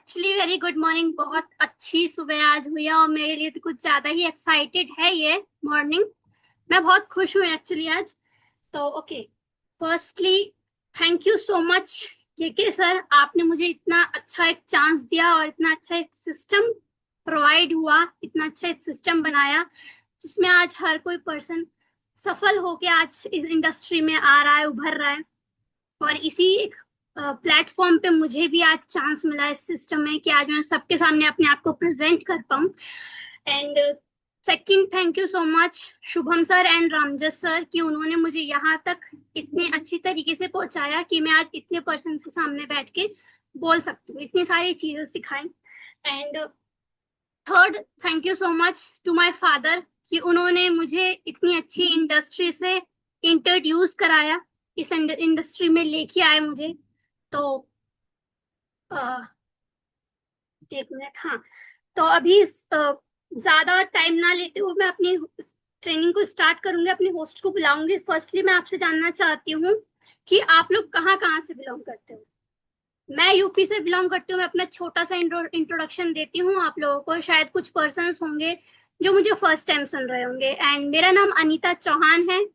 Actually very good morning. बहुत अच्छी सुबह आज हुई है और मेरे लिए तो कुछ ज्यादा ही एक्साइटेड है ये मॉर्निंग। मैं बहुत खुश हूँ एक्चुअली आज। तो okay, firstly thank you so much के सर, आपने मुझे इतना अच्छा एक चांस दिया और इतना अच्छा एक सिस्टम प्रोवाइड हुआ, इतना अच्छा एक सिस्टम बनाया जिसमें आज हर कोई पर्सन सफल होके आज इस इंडस्ट्री में आ रहा है, उभर रहा है। और इसी एक प्लेटफॉर्म पे मुझे भी आज चांस मिला इस सिस्टम में कि आज मैं सबके सामने अपने आप को प्रेजेंट कर पाऊँ। And second, thank you so much Shubham sir and Ramjas sir कि उन्होंने मुझे यहाँ तक इतनी अच्छी तरीके से पहुंचाया कि मैं आज इतने पर्सन के सामने बैठ के बोल सकती हूँ, इतनी सारी चीजें सिखाई। And third, thank you so much to my father कि उन्होंने मुझे इतनी अच्छी इंडस्ट्री से इंट्रोड्यूस कराया, इस इंडस्ट्री में लेके आए मुझे। तो एक मिनट, हाँ। तो अभी ज्यादा टाइम ना लेते हुए मैं अपनी ट्रेनिंग को स्टार्ट करूंगी, अपने होस्ट को बुलाऊंगी। फर्स्टली मैं आपसे जानना चाहती हूँ कि आप लोग कहाँ कहाँ से बिलोंग करते हो। मैं यूपी से बिलोंग करती हूँ। मैं अपना छोटा सा इंट्रोडक्शन देती हूँ आप लोगों को। शायद कुछ पर्सन्स होंगे जो मुझे फर्स्ट टाइम सुन रहे होंगे। एंड मेरा नाम अनीता चौहान है।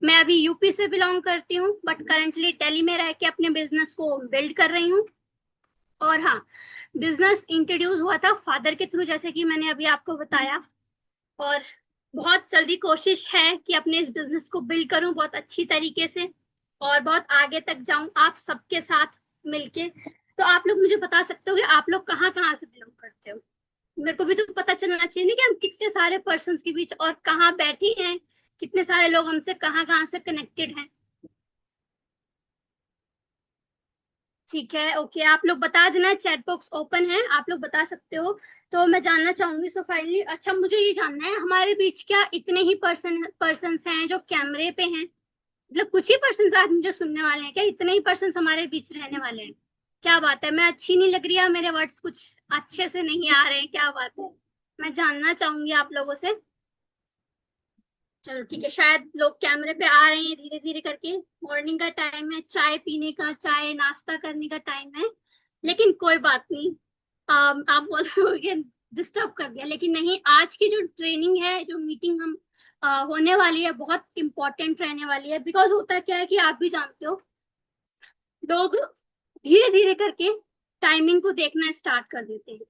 मैं अभी यूपी से बिलोंग करती हूँ बट करंटली दिल्ली में रह के अपने बिजनेस को बिल्ड कर रही हूँ। और हाँ, बिजनेस इंट्रोड्यूस हुआ था फादर के थ्रू, जैसे कि मैंने अभी आपको बताया। और बहुत जल्दी कोशिश है कि अपने इस बिजनेस को बिल्ड करूं बहुत अच्छी तरीके से और बहुत आगे तक जाऊं आप सबके साथ मिलके। तो आप लोग मुझे बता सकते हो कि आप लोग कहाँ कहाँ से बिलोंग करते हो। मेरे को भी तो पता चलना चाहिए ना कि हम कितने सारे पर्सन्स के बीच और कहाँ बैठे हैं, कितने सारे लोग हमसे कहाँ कहाँ से कनेक्टेड हैं। ठीक है, ओके, आप लोग बता देना, चैट बॉक्स ओपन है, आप लोग बता सकते हो। तो मैं जानना चाहूंगी। सो फाइनली, अच्छा, मुझे ये जानना है हमारे बीच क्या इतने ही पर्सन्स हैं जो कैमरे पे हैं। मतलब कुछ ही पर्सन्स आज मुझे सुनने वाले हैं क्या? इतने ही पर्सन्स हमारे बीच रहने वाले हैं? क्या बात है, मैं अच्छी नहीं लग रही है? मेरे वर्ड्स कुछ अच्छे से नहीं आ रहे हैं? क्या बात है, मैं जानना चाहूंगी आप लोगों से। चलो ठीक है, शायद लोग कैमरे पे आ रहे हैं धीरे धीरे करके। मॉर्निंग का टाइम है, चाय पीने का, चाय नाश्ता करने का टाइम है। लेकिन कोई बात नहीं। आप बोल रहे होगे डिस्टर्ब कर दिया, लेकिन नहीं, आज की जो ट्रेनिंग है, जो मीटिंग हम होने वाली है, बहुत इंपॉर्टेंट रहने वाली है। बिकॉज होता क्या है कि आप भी जानते हो, लोग धीरे धीरे करके टाइमिंग को देखना स्टार्ट कर देते हैं।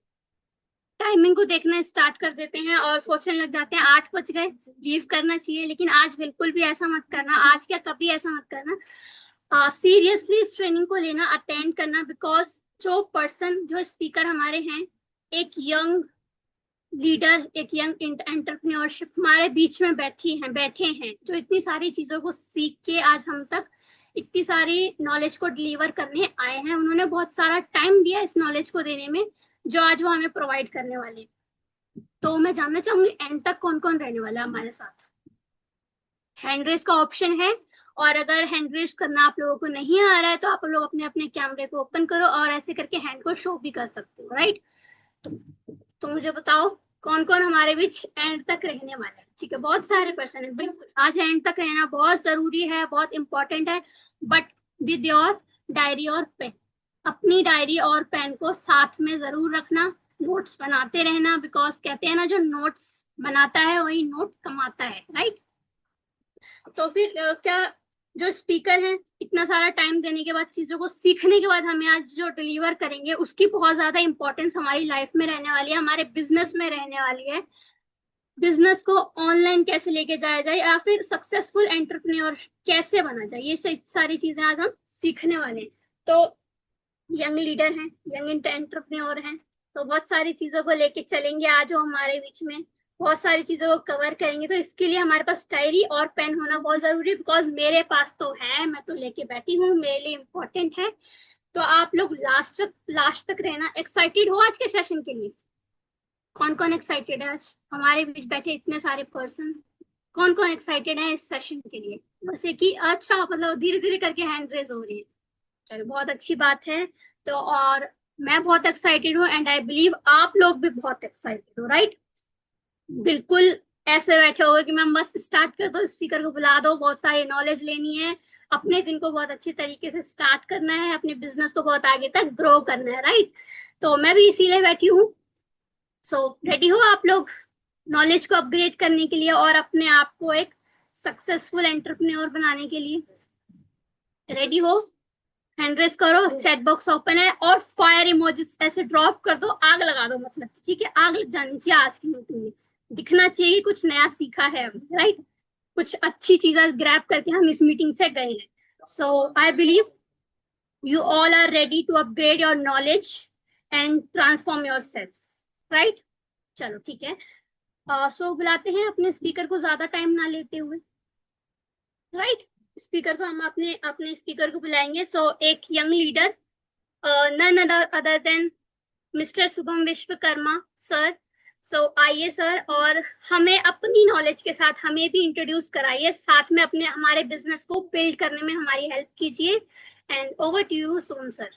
टाइमिंग को देखना स्टार्ट कर देते हैं और सोचने लग जाते हैं 8 बज गए, लीव करना चाहिए। लेकिन आज बिल्कुल भी ऐसा मत करना, आज क्या कभी ऐसा मत करना। सीरियसली इस ट्रेनिंग को लेना, अटेंड करना। बिकॉज जो पर्सन, जो स्पीकर हमारे हैं, एक यंग लीडर, एक यंग एंटरप्रेन्योरशिप हमारे बीच में बैठे हैं जो इतनी सारी चीजों को सीख के आज हम तक इतनी सारी नॉलेज को डिलीवर करने आए हैं। उन्होंने बहुत सारा टाइम दिया इस नॉलेज को देने में, जो आज वो हमें प्रोवाइड करने वाले हैं। तो मैं जानना चाहूंगी एंड तक कौन कौन रहने वाला है हमारे साथ। हैंड रेस का ऑप्शन है, और अगर हैंड रेस करना आप लोगों को नहीं आ रहा है तो आप लोग अपने अपने कैमरे को ओपन करो और ऐसे करके हैंड को शो भी कर सकते हो, राइट। तो, तो मुझे बताओ कौन कौन हमारे बीच एंड तक रहने वाले हैं। ठीक है, बहुत सारे पर्सन है, बिल्कुल आज एंड तक रहना बहुत जरूरी है, बहुत इंपॉर्टेंट है। बट विद योर डायरी और पेन, अपनी डायरी और पेन को साथ में जरूर रखना, नोट्स बनाते रहना। बिकॉज कहते हैं ना, जो नोट्स बनाता है वही नोट कमाता है, राइट। तो फिर क्या, जो स्पीकर हैं, इतना सारा टाइम देने के बाद, चीजों को सीखने के बाद हमें आज जो डिलीवर करेंगे उसकी बहुत ज्यादा इंपॉर्टेंस हमारी लाइफ में रहने वाली है, हमारे बिजनेस में रहने वाली है। बिजनेस को ऑनलाइन कैसे लेके जाया जाए या फिर सक्सेसफुल एंटरप्रेन्योर कैसे बना जाए, ये सारी चीजें आज हम सीखने वाले हैं। तो यंग लीडर हैं, यंग एंटरप्रेन्योर हैं, तो बहुत सारी चीजों को लेके चलेंगे आज वो हमारे बीच में, बहुत सारी चीजों को कवर करेंगे। तो इसके लिए हमारे पास डायरी और पेन होना बहुत जरूरी है। बिकॉज मेरे पास तो है, मैं तो लेके बैठी हूँ, मेरे लिए इम्पोर्टेंट है। तो आप लोग लास्ट तक रहना। एक्साइटेड हो आज के सेशन के लिए? कौन कौन एक्साइटेड है? आज हमारे बीच बैठे इतने सारे पर्सन, कौन कौन एक्साइटेड है इस सेशन के लिए? वैसे कि अच्छा, मतलब धीरे धीरे करके हैंड रेज हो रही है। चलो, बहुत अच्छी बात है। तो और मैं बहुत एक्साइटेड हूँ एंड आई बिलीव आप लोग भी बहुत एक्साइटेड हो, राइट। बिल्कुल ऐसे बैठे हो कि मैम बस स्टार्ट कर दो, स्पीकर को बुला दो, बहुत सारी नॉलेज लेनी है, अपने दिन को बहुत अच्छी तरीके से स्टार्ट करना है, अपने बिजनेस को बहुत आगे तक ग्रो करना है, राइट। तो मैं भी इसीलिए बैठी हूँ। सो रेडी हो आप लोग नॉलेज को अपग्रेड करने के लिए और अपने आप को एक सक्सेसफुल एंटरप्रेन्योर बनाने के लिए? रेडी हो? हैंड रेस करो, चैट बॉक्स ओपन है, और फायर इमोजीज ऐसे ड्रॉप कर दो, आग लगा दो, मतलब ठीक है, आग लग जानी चाहिए आज की मीटिंग में। दिखना चाहिए कि कुछ नया सीखा है हमने, राइट? कुछ अच्छी चीजें ग्रैब करके हम इस मीटिंग से गए हैं। So I believe you all are ready to upgrade your knowledge and transform yourself, right? चलो ठीक है। सो बुलाते हैं अपने स्पीकर को, ज्यादा टाइम ना लेते हुए, राइट? स्पीकर को हम अपने अपने स्पीकर को बुलाएंगे। सो एक young leader, none other than mister Shubham Vishwakarma sir. So आइए सर, और हमें अपनी नॉलेज के साथ हमें भी इंट्रोड्यूस कराइए, साथ में अपने हमारे बिजनेस को बिल्ड करने में हमारी हेल्प कीजिए। And over to you Som sir.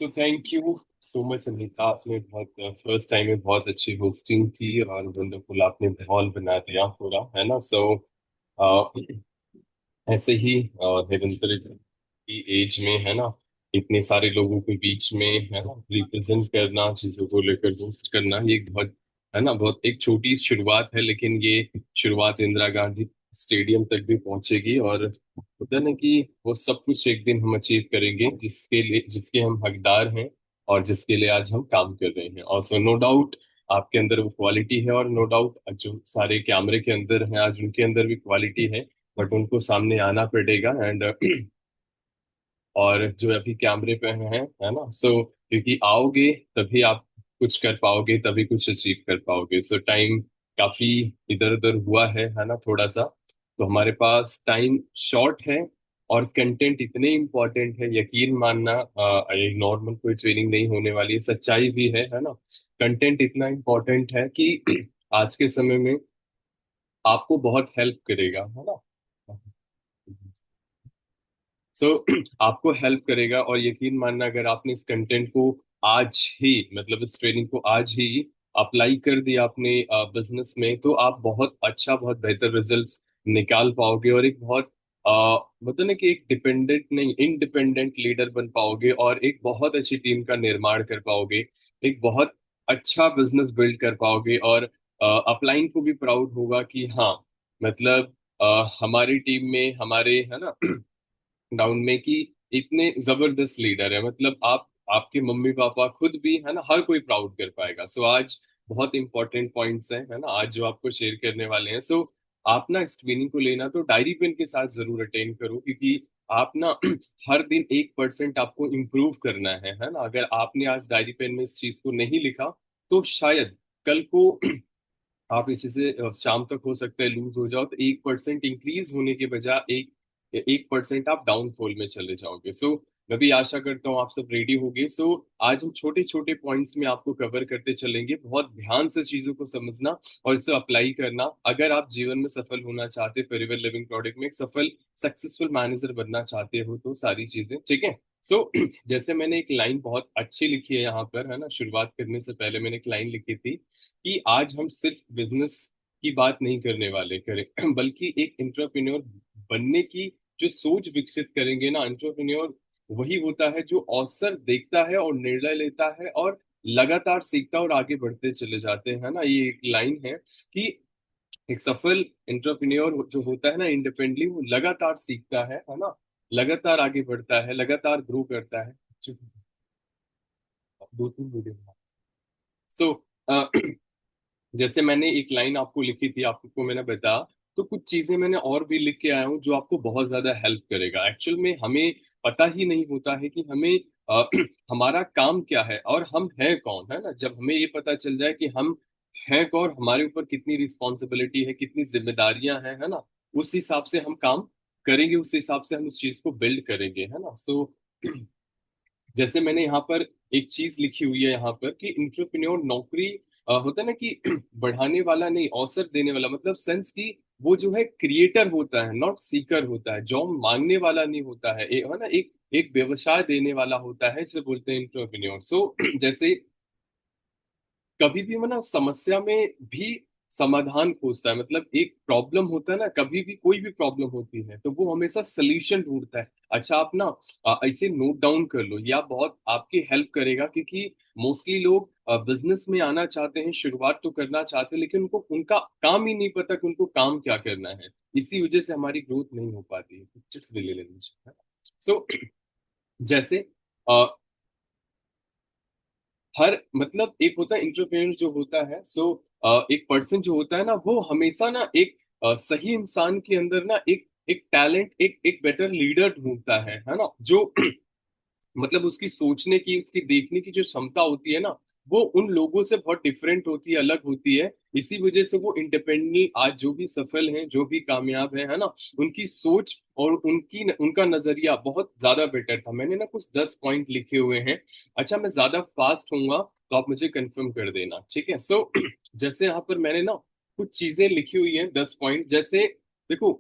तो thank you so much Anita, आपने बहुत फर्स्ट टाइम में बहुत अच्छी होस्टिंग की और वंडरफुल आपने माहौल बना दिया पूरा, है ना। सो ऐसे ही निरंतर की एज में, है ना, इतने सारे लोगों के बीच में, है ना, रिप्रेजेंट करना, चीजों को लेकर होस्ट करना, ये एक बहुत, है ना, बहुत एक छोटी शुरुआत है, लेकिन ये शुरुआत इंदिरा गांधी स्टेडियम तक भी पहुंचेगी। और होता है ना कि वो सब कुछ एक दिन हम अचीव करेंगे जिसके लिए, जिसके हम हकदार हैं और जिसके लिए आज हम काम कर रहे हैं। और सो नो डाउट आपके अंदर वो क्वालिटी है, और नो डाउट जो सारे कैमरे के अंदर हैं आज उनके अंदर भी क्वालिटी है, बट उनको सामने आना पड़ेगा। एंड और जो अभी कैमरे पे हैं, है ना, सो क्योंकि आओगे तभी आप कुछ कर पाओगे, तभी कुछ अचीव कर पाओगे। सो टाइम काफी इधर उधर हुआ है ना, थोड़ा सा, तो हमारे पास टाइम शॉर्ट है। और कंटेंट इतने इम्पोर्टेंट है, यकीन मानना, ये नॉर्मल कोई ट्रेनिंग नहीं होने वाली है, सच्चाई भी है ना। कंटेंट इतना इम्पोर्टेंट है कि आज के समय में आपको बहुत हेल्प करेगा, है ना। सो आपको हेल्प करेगा, और यकीन मानना अगर आपने इस कंटेंट को आज ही, मतलब इस ट्रेनिंग को आज ही अप्लाई कर दिया अपने बिजनेस में, तो आप बहुत अच्छा, बहुत बेहतर रिजल्ट्स निकाल पाओगे, और एक बहुत मतलब ना कि एक डिपेंडेंट नहीं, इंडिपेंडेंट लीडर बन पाओगे, और एक बहुत अच्छी टीम का निर्माण कर पाओगे, एक बहुत अच्छा बिजनेस बिल्ड कर पाओगे। और अपलाइन को भी प्राउड होगा कि हाँ, मतलब हमारी टीम में, हमारे, है ना, डाउन में कि इतने जबरदस्त लीडर है, मतलब आप, आपके मम्मी पापा खुद भी, है ना, हर कोई प्राउड कर पाएगा। सो आज बहुत इंपॉर्टेंट पॉइंट्स हैं, है ना, आज जो आपको शेयर करने वाले हैं। सो आप ना इस ट्रेनिंग को लेना तो डायरी पेन के साथ जरूर अटेंड करो, क्योंकि आप ना हर दिन 1% आपको इम्प्रूव करना है ना। अगर आपने आज डायरी पेन में इस चीज को नहीं लिखा, तो शायद कल को आप इसी से शाम तक हो सकता है लूज हो जाओ, तो 1% इंक्रीज होने के बजाय 1% आप डाउनफॉल में चले जाओगे। सो मैं भी आशा करता हूँ आप सब रेडी होगे। सो आज हम छोटे छोटे पॉइंट्स में आपको कवर करते चलेंगे, बहुत ध्यान से चीजों को समझना और इसे अप्लाई करना। अगर आप जीवन में सफल होना चाहते, फेयरवेल लिविंग प्रोडक्ट में एक सफल सक्सेसफुल मैनेजर बनना चाहते हो, तो सारी चीजें ठीक है। सो जैसे मैंने एक लाइन बहुत अच्छी लिखी है यहाँ पर, है ना, शुरुआत करने से पहले मैंने एक लाइन लिखी थी कि आज हम सिर्फ बिजनेस की बात नहीं करने वाले करें बल्कि एक एंटरप्रेन्योर बनने की जो सोच विकसित करेंगे ना। एंटरप्रेन्योर वही होता है जो अवसर देखता है और निर्णय लेता है और लगातार सीखता और आगे बढ़ते चले जाते हैं ना। ये एक लाइन है कि एक सफल एंटरप्रेन्योर जो होता है ना, इंडिपेंडेंटली वो लगातार सीखता है ना, लगातार आगे बढ़ता है, लगातार ग्रो करता है। दो तीन वीडियो। सो जैसे मैंने एक लाइन आपको लिखी थी, आपको मैंने बताया, तो कुछ चीजें मैंने और भी लिख के आया हूँ जो आपको बहुत ज्यादा हेल्प करेगा। एक्चुअल में हमें पता ही नहीं होता है कि हमें हमारा काम क्या है और हम हैं कौन, है ना। जब हमें ये पता चल जाए कि हम हैं कौन, हमारे ऊपर कितनी रिस्पॉन्सिबिलिटी है, कितनी जिम्मेदारियां हैं, है ना, उस हिसाब से हम काम करेंगे, उस हिसाब से हम इस चीज को बिल्ड करेंगे, है ना। सो जैसे मैंने यहाँ पर एक चीज लिखी हुई है यहाँ पर कि इंटरप्रेन्योर नौकरी होता है ना कि बढ़ाने वाला नहीं, अवसर देने वाला, मतलब सेंस की वो जो है क्रिएटर होता है, नॉट सीकर होता है, जॉब मांगने वाला नहीं होता है, है ना, एक एक व्यवसाय देने वाला होता है, जिसे बोलते हैं इंटरप्रेन्योर। सो जैसे कभी भी, मतलब समस्या में भी समाधान खोजता है। मतलब एक प्रॉब्लम होता है ना, कभी भी कोई भी प्रॉब्लम होती है तो वो हमेशा सोल्यूशन ढूंढता है। अच्छा, आप ना ऐसे नोट डाउन कर लो, या बहुत आपकी हेल्प करेगा, क्योंकि मोस्टली लोग बिजनेस में आना चाहते हैं, शुरुआत तो करना चाहते हैं, लेकिन उनको उनका काम ही नहीं पता कि उनको काम क्या करना है। इसी वजह से हमारी ग्रोथ नहीं हो पाती है। Just ले लेना। सो जैसे हर मतलब एक होता है इंटरप्रेन्योर जो होता है, सो एक पर्सन जो होता है ना, वो हमेशा ना एक सही इंसान के अंदर ना एक एक टैलेंट, एक बेटर लीडर ढूंढता है ना, जो मतलब उसकी सोचने की, उसकी देखने की जो क्षमता होती है ना, वो उन लोगों से बहुत डिफरेंट होती है, अलग होती है। इसी वजह से वो इंडिपेंडेंटली आज जो भी सफल हैं, जो भी कामयाब है ना, उनकी सोच और उनका नजरिया बहुत ज्यादा बेटर था। मैंने ना कुछ 10 पॉइंट लिखे हुए हैं। अच्छा, मैं ज्यादा फास्ट होऊंगा तो आप मुझे कंफर्म कर देना, ठीक है? सो जैसे यहाँ पर मैंने ना कुछ चीजें लिखी हुई हैं, 10 पॉइंट। जैसे देखो,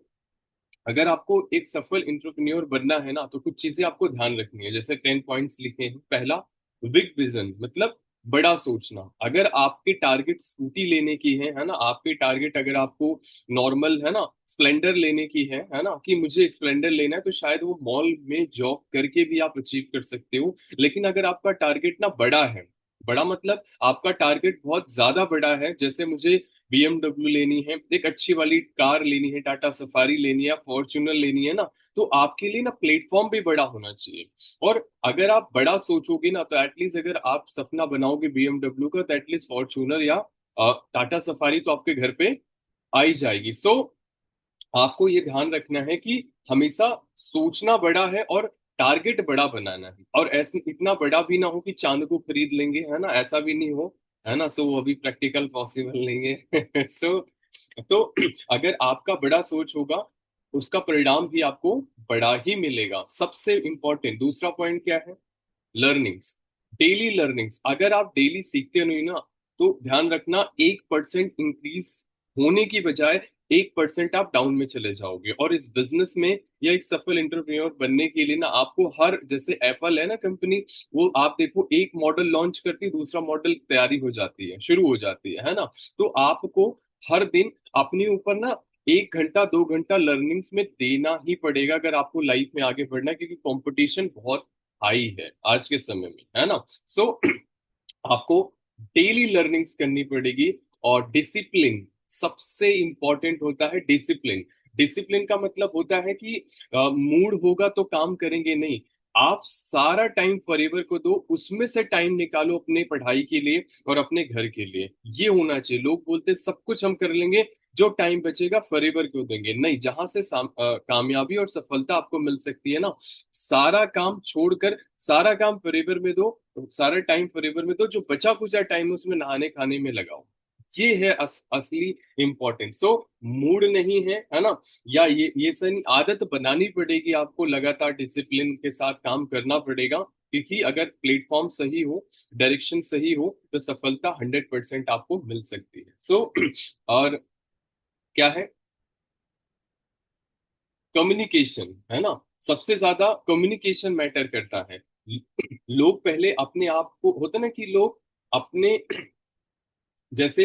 अगर आपको एक सफल इंटरप्रेन्योर बनना है ना, तो कुछ चीजें आपको ध्यान रखनी है। जैसे 10 पॉइंट्स लिखे हैं। पहला, बिग विजन, मतलब बड़ा सोचना। अगर आपके टारगेट स्कूटी लेने की है ना, आपके टारगेट अगर आपको नॉर्मल है ना स्प्लेंडर लेने की है ना, कि मुझे एक स्प्लेंडर लेना है, तो शायद वो मॉल में जॉब करके भी आप अचीव कर सकते हो। लेकिन अगर आपका टारगेट ना बड़ा है, बड़ा मतलब आपका टारगेट बहुत ज्यादा बड़ा है, जैसे मुझे BMW लेनी है, एक अच्छी वाली कार लेनी है, टाटा सफारी लेनी है, फॉर्च्यूनर लेनी है ना, तो आपके लिए ना प्लेटफॉर्म भी बड़ा होना चाहिए। और अगर आप बड़ा सोचोगे ना, तो एटलीस्ट अगर आप सपना बनाओगे BMW का, तो एटलीस्ट फॉर्च्यूनर या टाटा सफारी तो आपके घर पे आ ही जाएगी। सो आपको ये ध्यान रखना है कि हमेशा सोचना बड़ा है और टारगेट बड़ा बनाना है। और ऐसा इतना बड़ा भी ना हो कि चांद को खरीद लेंगे, है ना, ऐसा भी नहीं हो, है ना। सो वो अभी प्रैक्टिकल पॉसिबल नहीं है। सो तो अगर आपका बड़ा सोच होगा, उसका परिणाम भी आपको बड़ा ही मिलेगा। सबसे इंपॉर्टेंट दूसरा पॉइंट क्या है? Learnings, daily learnings. अगर आप डेली सीखते नहीं ना, तो ध्यान रखना 1% इंक्रीज होने की बजाय 1% आप डाउन में चले जाओगे। और इस बिजनेस में या एक सफल एंटरप्रेन्योर बनने के लिए ना, आपको हर, जैसे एप्पल है ना कंपनी, वो आप देखो एक मॉडल लॉन्च करती है, दूसरा मॉडल तैयारी हो जाती है, शुरू हो जाती है ना। तो आपको हर दिन अपने ऊपर ना 1 घंटा 2 घंटा लर्निंग्स में देना ही पड़ेगा, अगर आपको लाइफ में आगे बढ़ना है, क्योंकि कंपटीशन बहुत हाई है आज के समय में, है ना। सो आपको डेली लर्निंग्स करनी पड़ेगी। और डिसिप्लिन सबसे इंपॉर्टेंट होता है। डिसिप्लिन, डिसिप्लिन का मतलब होता है कि मूड होगा तो काम करेंगे नहीं, आप सारा टाइम फॉरएवर को दो, उसमें से टाइम निकालो अपने पढ़ाई के लिए और अपने घर के लिए। ये होना चाहिए। लोग बोलते हैं सब कुछ हम कर लेंगे, जो टाइम बचेगा फॉरएवर क्यों देंगे? नहीं, जहां से कामयाबी और सफलता आपको मिल सकती है ना, सारा काम छोड़कर सारा काम फॉरएवर में दो, सारा टाइम फॉरएवर में दो, जो बचा कुचा टाइम है उसमें नहाने खाने में लगाओ। ये है असली इंपॉर्टेंट। सो मूड नहीं है ना, या ये सही आदत बनानी पड़ेगी आपको, लगातार डिसिप्लिन के साथ काम करना पड़ेगा। क्योंकि अगर प्लेटफॉर्म सही हो, डायरेक्शन सही हो, तो सफलता 100% आपको मिल सकती है। सो और क्या है? कम्युनिकेशन, है ना। सबसे ज्यादा कम्युनिकेशन मैटर करता है। लोग पहले अपने आप को, होता ना कि लोग अपने जैसे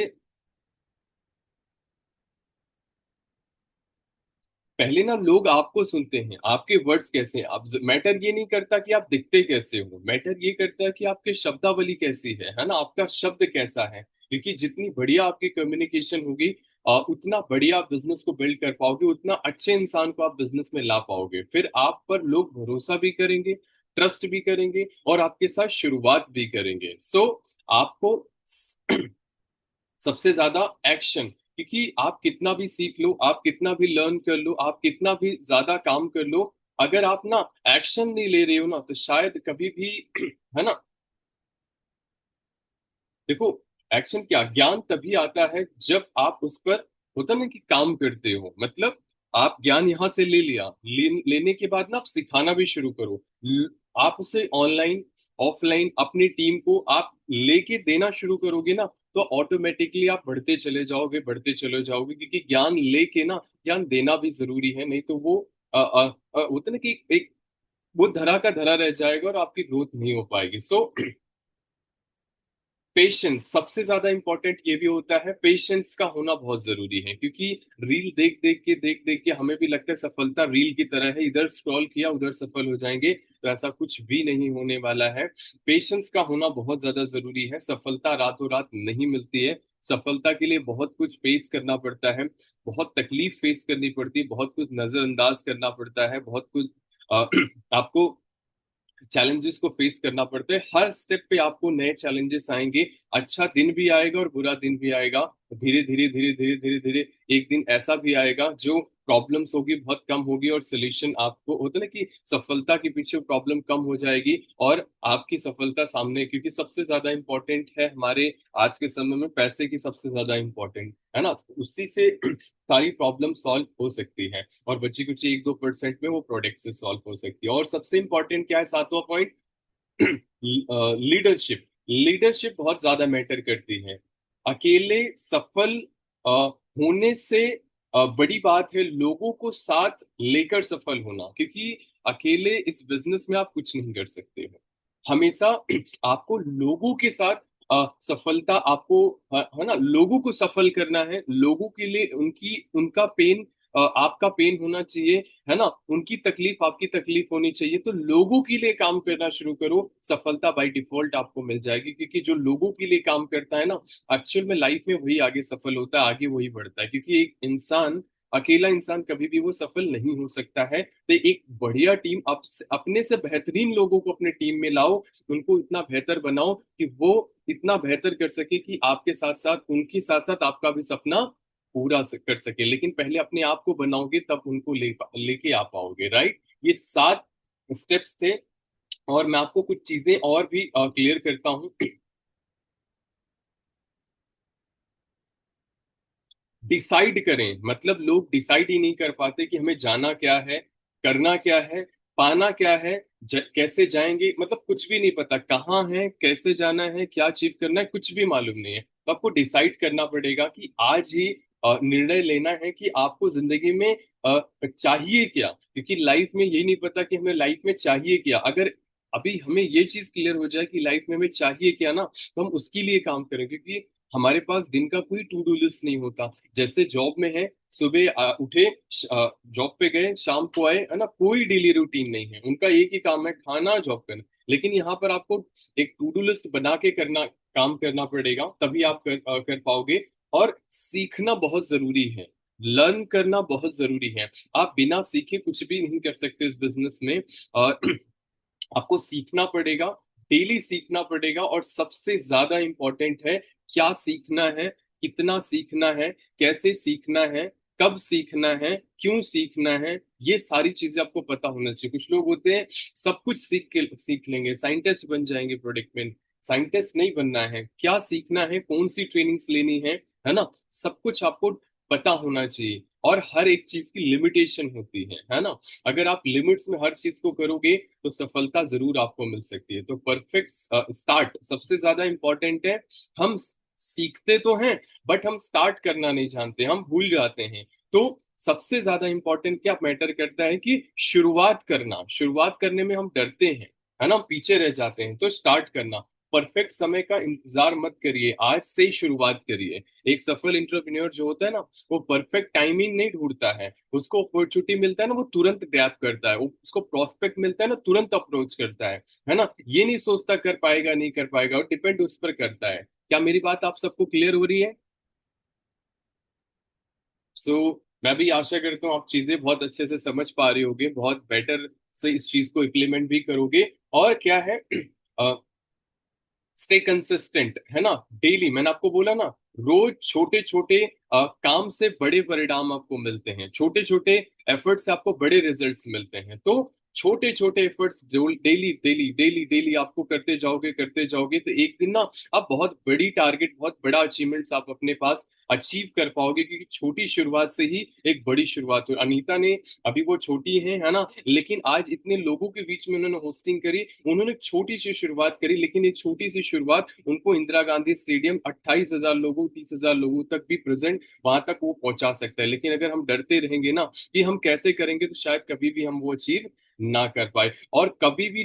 पहले ना लोग आपको सुनते हैं, आपके वर्ड्स कैसे हैं। आप मैटर ये नहीं करता कि आप दिखते कैसे हो, मैटर ये करता है कि आपके शब्दावली कैसी है ना, आपका शब्द कैसा है। क्योंकि जितनी बढ़िया आपकी कम्युनिकेशन होगी, उतना बढ़िया आप बिजनेस को बिल्ड कर पाओगे, उतना अच्छे इंसान को आप बिजनेस में ला पाओगे। फिर आप पर लोग भरोसा भी करेंगे, ट्रस्ट भी करेंगे, और आपके साथ शुरुआत भी करेंगे। सो आपको सबसे ज्यादा एक्शन, क्योंकि आप कितना भी सीख लो, आप कितना भी लर्न कर लो, आप कितना भी ज्यादा काम कर लो, अगर आप ना एक्शन नहीं ले रहे हो ना, तो शायद कभी भी है ना। देखो, एक्शन क्या, ज्ञान तभी आता है जब आप उस पर, होता ना कि काम करते हो। मतलब आप ज्ञान यहाँ से ले लिया, लेने के बाद ना आप सिखाना भी शुरू करो। आप उसे ऑनलाइन ऑफलाइन अपनी टीम को आप लेके देना शुरू करोगे ना, तो ऑटोमेटिकली आप बढ़ते चले जाओगे, बढ़ते चले जाओगे। क्योंकि ज्ञान लेके ना, ज्ञान देना भी जरूरी है, नहीं तो वो होता ना कि एक वो धरा का धरा रह जाएगा और आपकी ग्रोथ नहीं हो पाएगी। सो पेशेंस सबसे ज्यादा इंपॉर्टेंट ये भी होता है, पेशेंस का होना बहुत जरूरी है, क्योंकि रील देख देख के हमें भी लगता है सफलता रील की तरह है, इधर स्क्रॉल किया उधर सफल हो जाएंगे, तो ऐसा कुछ भी नहीं होने वाला है। पेशेंस का होना बहुत ज्यादा जरूरी है, सफलता रातों रात नहीं मिलती है। सफलता के लिए बहुत कुछ फेस करना पड़ता है, बहुत तकलीफ फेस करनी पड़ती है, बहुत कुछ नजरअंदाज करना पड़ता है, बहुत कुछ अ, आपको चैलेंजेस को फेस करना पड़ता है। हर स्टेप पे आपको नए चैलेंजेस आएंगे, अच्छा दिन भी आएगा और बुरा दिन भी आएगा। धीरे धीरे एक दिन ऐसा भी आएगा जो प्रॉब्लम्स होगी बहुत कम होगी, और सोल्यूशन आपको होता है ना कि सफलता के पीछे प्रॉब्लम कम हो जाएगी और आपकी सफलता सामने, क्योंकि सबसे ज्यादा इंपॉर्टेंट है हमारे आज के समय में पैसे की, सबसे ज्यादा इंपॉर्टेंट है ना, उसी से सारी प्रॉब्लम सॉल्व हो सकती है, और बची कुछ 1-2% में वो प्रोडक्ट से सॉल्व हो सकती है। और सबसे इंपॉर्टेंट क्या है, सातवां पॉइंट, लीडरशिप। लीडरशिप बहुत ज्यादा मैटर करती है। अकेले सफल होने से बड़ी बात है लोगों को साथ लेकर सफल होना, क्योंकि अकेले इस बिजनेस में आप कुछ नहीं कर सकते हो। हमेशा आपको लोगों के साथ सफलता आपको है ना, लोगों को सफल करना है, लोगों के लिए उनकी उनका पेन आपका पेन होना चाहिए, है ना, उनकी तकलीफ आपकी तकलीफ होनी चाहिए। तो लोगों के लिए काम करना शुरू करो, सफलता बाय डिफॉल्ट आपको मिल जाएगी, क्योंकि जो लोगों के लिए काम करता है ना, एक्चुअल में लाइफ में वही आगे सफल होता है, आगे वही बढ़ता है, क्योंकि एक इंसान, अकेला इंसान कभी भी वो सफल नहीं हो सकता है। तो एक बढ़िया टीम, अपने से बेहतरीन लोगों को अपने टीम में लाओ, उनको इतना बेहतर बनाओ कि वो इतना बेहतर कर सके कि आपके साथ साथ उनके साथ साथ आपका भी सपना पूरा कर सके। लेकिन पहले अपने आप को बनाओगे तब उनको लेके आ पाओगे, राइट। ये 7 स्टेप्स थे, और मैं आपको कुछ चीजें और भी क्लियर करता हूँ। डिसाइड करें, मतलब लोग डिसाइड ही नहीं कर पाते कि हमें जाना क्या है, करना क्या है, पाना क्या है, कैसे जाएंगे, मतलब कुछ भी नहीं पता, कहाँ है, कैसे जाना है, क्या अचीव करना है, कुछ भी मालूम नहीं है। तो आपको डिसाइड करना पड़ेगा कि आज ही निर्णय लेना है कि आपको जिंदगी में चाहिए क्या, क्योंकि लाइफ में यही नहीं पता कि हमें लाइफ में चाहिए क्या। अगर अभी हमें ये चीज क्लियर हो जाए कि लाइफ में हमें चाहिए क्या ना, तो हम उसके लिए काम करें, क्योंकि हमारे पास दिन का कोई टू डू लिस्ट नहीं होता। जैसे जॉब में है, सुबह उठे, जॉब पे गए, शाम को आए, है ना, कोई डेली रूटीन नहीं है, उनका एक ही काम है, खाना, जॉब करना। लेकिन यहाँ पर आपको एक टू डू लिस्ट बना के करना, काम करना पड़ेगा, तभी आप कर पाओगे। और सीखना बहुत जरूरी है, लर्न करना बहुत जरूरी है। आप बिना सीखे कुछ भी नहीं कर सकते इस बिजनेस में। आपको सीखना पड़ेगा, डेली सीखना पड़ेगा, और सबसे ज्यादा इंपॉर्टेंट है क्या सीखना है, कितना सीखना है, कैसे सीखना है, कब सीखना है, क्यों सीखना है, ये सारी चीजें आपको पता होना चाहिए। कुछ लोग होते हैं सब कुछ सीख लेंगे, साइंटिस्ट बन जाएंगे, प्रोडक्ट में साइंटिस्ट नहीं बनना है, क्या सीखना है, कौन सी ट्रेनिंग्स लेनी है ना, सब कुछ आपको पता होना चाहिए। और हर एक चीज की लिमिटेशन होती है ना। अगर आप लिमिट्स में हर चीज को करोगे तो सफलता जरूर आपको मिल सकती है। तो परफेक्ट स्टार्ट सबसे ज्यादा इंपॉर्टेंट है। हम सीखते तो हैं, बट हम स्टार्ट करना नहीं जानते, हम भूल जाते हैं। तो सबसे ज्यादा इंपॉर्टेंट क्या मैटर करता है कि शुरुआत करना, शुरुआत करने में हम डरते हैं, है ना, हम पीछे रह जाते हैं। तो स्टार्ट करना, परफेक्ट समय का इंतजार मत करिए, आज से ही शुरुआत करिए। एक सफल इंटरप्रेन्योर जो होता है ना, वो परफेक्ट टाइमिंग नहीं ढूंढता है, उसको अपॉर्चुनिटी मिलता है ना, वो तुरंत ग्रैब करता है, उसको प्रोस्पेक्ट मिलता है ना, तुरंत अप्रोच करता है ना, ये नहीं सोचता कर पाएगा नहीं कर पाएगा, वो डिपेंड उस पर करता है। क्या मेरी बात आप सबको क्लियर हो रही है? सो मैं भी आशा करता हूँ आप चीजें बहुत अच्छे से समझ पा रहे होगे, बहुत बेटर से इस चीज को इम्प्लीमेंट भी करोगे। और क्या है, स्टे कंसिस्टेंट, है ना, डेली, मैंने आपको बोला ना, रोज छोटे छोटे काम से बड़े परिणाम आपको मिलते हैं, छोटे छोटे एफर्ट से आपको बड़े रिजल्ट्स मिलते हैं। तो छोटे छोटे efforts daily daily daily daily आपको करते जाओगे तो एक दिन ना आप बहुत बड़ी टारगेट, बहुत बड़ा अचीवमेंट्स आप अपने पास अचीव कर पाओगे, क्योंकि छोटी शुरुआत से ही एक बड़ी शुरुआत हो। अनीता ने, अभी वो छोटी है ना, लेकिन आज इतने लोगों के बीच में उन्होंने होस्टिंग करी, उन्होंने एक छोटी सी शुरुआत करी, लेकिन एक छोटी सी शुरुआत उनको इंदिरा गांधी स्टेडियम 28,000 लोगों, 30,000 लोगों तक भी प्रेजेंट वहां तक वो पहुंचा सकता है। लेकिन अगर हम डरते रहेंगे ना कि हम कैसे करेंगे, तो शायद कभी भी हम वो अचीव ना कर पाए। और कभी भी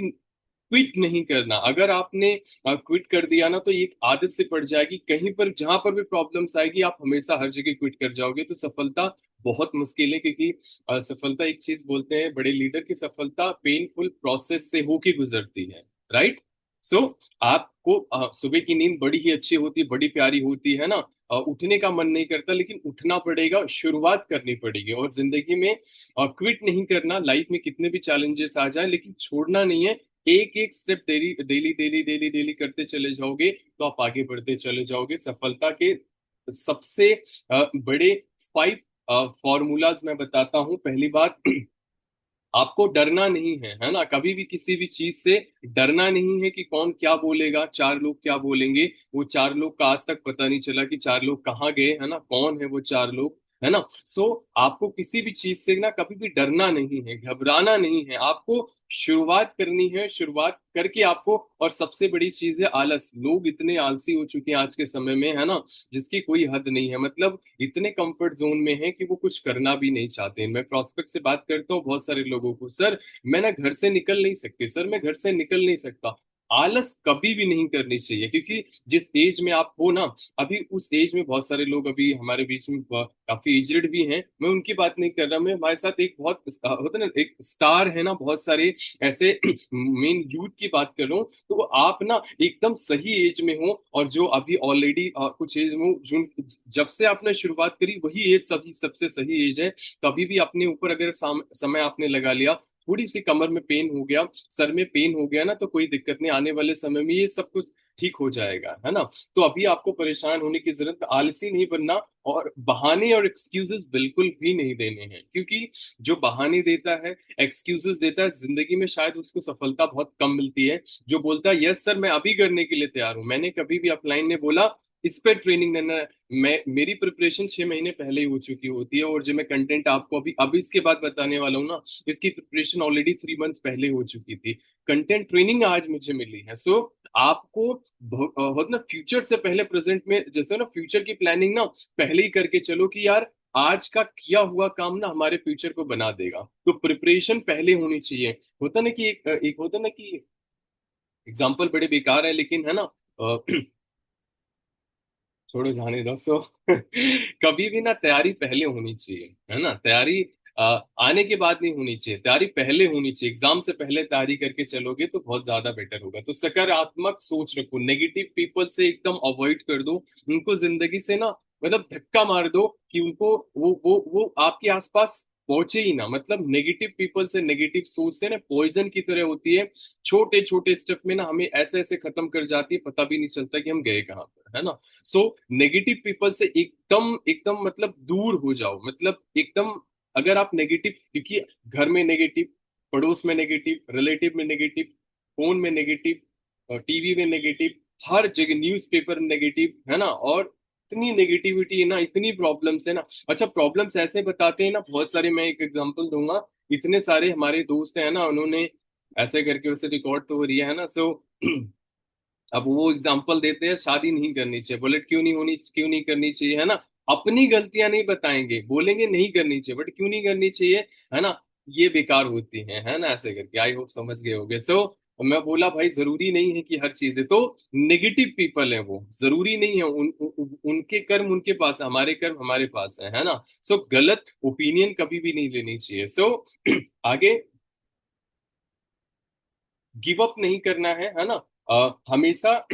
क्विट नहीं करना। अगर आपने क्विट कर दिया ना तो ये एक आदत से पड़ जाएगी, कहीं पर जहां पर भी प्रॉब्लम्स आएगी आप हमेशा हर जगह क्विट कर जाओगे, तो सफलता बहुत मुश्किल है। क्योंकि सफलता, एक चीज बोलते हैं बड़े लीडर की, सफलता पेनफुल प्रोसेस से होके गुजरती है, राइट। सो आपको सुबह की नींद बड़ी ही अच्छी होती है, बड़ी प्यारी होती है ना, उठने का मन नहीं करता, लेकिन उठना पड़ेगा, शुरुआत करनी पड़ेगी। और जिंदगी में क्विट नहीं करना, लाइफ में कितने भी चैलेंजेस आ जाए लेकिन छोड़ना नहीं है। एक एक step daily daily daily daily daily करते चले जाओगे तो आप आगे बढ़ते चले जाओगे। सफलता के सबसे बड़े 5 फॉर्मूलाज मैं बताता हूँ। पहली बात, आपको डरना नहीं है, है ना, कभी भी किसी भी चीज से डरना नहीं है कि कौन क्या बोलेगा, चार लोग क्या बोलेंगे। वो चार लोग का आज तक पता नहीं चला कि चार लोग कहाँ गए, है ना, कौन है वो चार लोग, है ना। सो आपको किसी भी चीज से ना कभी भी डरना नहीं है, घबराना नहीं है, आपको शुरुआत करनी है, शुरुआत करके आपको। और सबसे बड़ी चीज है आलस। लोग इतने आलसी हो चुके हैं आज के समय में, है ना, जिसकी कोई हद नहीं है। मतलब इतने कंफर्ट जोन में है कि वो कुछ करना भी नहीं चाहते। मैं प्रोस्पेक्ट से बात करता हूँ बहुत सारे लोगों को, सर मैं ना घर से निकल नहीं सकती, सर मैं घर से निकल नहीं सकता। आलस कभी भी नहीं करनी चाहिए, क्योंकि जिस एज में आप हो ना, अभी उस एज में बहुत सारे लोग अभी हमारे बीच में काफी एजड भी हैं, मैं उनकी बात नहीं कर रहा। मैं हमारे साथ एक बहुत होता है ना, एक स्टार है ना, बहुत सारे ऐसे मेन यूथ की बात कर रहा हूँ। तो आप ना एकदम सही एज में हो, और जो अभी ऑलरेडी कुछ एज में हो, जो जब से आपने शुरुआत करी वही एज सभी सबसे सही एज है। कभी भी अपने ऊपर अगर समय आपने लगा लिया, थोड़ी सी कमर में पेन हो गया, सर में पेन हो गया ना, तो कोई दिक्कत नहीं, आने वाले समय में ये सब कुछ ठीक हो जाएगा, है ना। तो अभी आपको परेशान होने की जरूरत, आलसी नहीं बनना। और बहाने और एक्सक्यूजेस बिल्कुल भी नहीं देने हैं, क्योंकि जो बहाने देता है, एक्सक्यूजेस देता है, जिंदगी में शायद उसको सफलता बहुत कम मिलती है। जो बोलता है यस सर मैं अभी करने के लिए तैयार हूं, मैंने कभी भी अपलाइन ने बोला इस पर ट्रेनिंग देना है, मैं मेरी प्रिपरेशन 6 महीने पहले ही हो चुकी होती है, और जो मैं कंटेंट आपको अभी अभी इसके बाद बताने वाला हूँ ना, इसकी प्रिपरेशन ऑलरेडी 3 मंथ पहले हो चुकी थी। कंटेंट ट्रेनिंग आज मुझे मिली है। सो आपको होता ना, फ्यूचर से पहले प्रेजेंट में, जैसे ना फ्यूचर की प्लानिंग ना पहले ही करके चलो कि यार आज का किया हुआ काम ना हमारे फ्यूचर को बना देगा। तो प्रिपरेशन पहले होनी चाहिए। होता ना कि एक होता ना कि एग्जाम्पल बड़े बेकार है लेकिन, है ना, छोड़ो जाने दो। सो कभी भी ना तैयारी पहले होनी चाहिए, है ना, तैयारी आने के बाद नहीं होनी चाहिए, तैयारी पहले होनी चाहिए। एग्जाम से पहले तैयारी करके चलोगे तो बहुत ज्यादा बेटर होगा। तो सकारात्मक सोच रखो, नेगेटिव पीपल से एकदम अवॉइड कर दो, उनको जिंदगी से ना मतलब धक्का मार दो कि उनको वो आपके आसपास पहुंचे ही ना। मतलब नेगेटिव पीपल से, नेगेटिव सोच से ना पॉइजन की तरह होती है, छोटे छोटे स्टेप में ना हमें ऐसे ऐसे खत्म कर जाती है, पता भी नहीं चलता कि हम गए कहाँ पर, है ना। सो नेगेटिव पीपल से एकदम एकदम मतलब दूर हो जाओ, मतलब एकदम। अगर आप नेगेटिव, क्योंकि घर में नेगेटिव, पड़ोस में नेगेटिव, रिलेटिव में नेगेटिव, फोन में नेगेटिव, टीवी में नेगेटिव, हर जगह न्यूज़पेपर में नेगेटिव, है ना। और इतनी नेगेटिविटी है ना, इतनी प्रॉब्लम्स है ना। अच्छा, प्रॉब्लम्स ऐसे बताते हैं ना बहुत सारे, मैं एक एग्जांपल दूंगा। इतने सारे हमारे दोस्त हैं ना, उन्होंने ऐसे करके वैसे रिकॉर्ड तो हो रही है ना। सो अब वो एग्जाम्पल देते हैं शादी नहीं करनी चाहिए, बोले क्यों नहीं होनी, क्यों नहीं करनी चाहिए, है ना। अपनी गलतियां नहीं बताएंगे, बोलेंगे नहीं करनी चाहिए, बट क्यों नहीं करनी चाहिए, है ना। ये बेकार होती है ना, ऐसे करके। आई होप समझ गए होगे। सो मैं बोला भाई जरूरी नहीं है कि हर चीज है तो नेगेटिव पीपल है, वो जरूरी नहीं है। उनके कर्म उनके पास है, हमारे कर्म हमारे पास है ना। सो गलत ओपिनियन कभी भी नहीं लेनी चाहिए। सो आगे, गिव अप नहीं करना है ना। हमेशा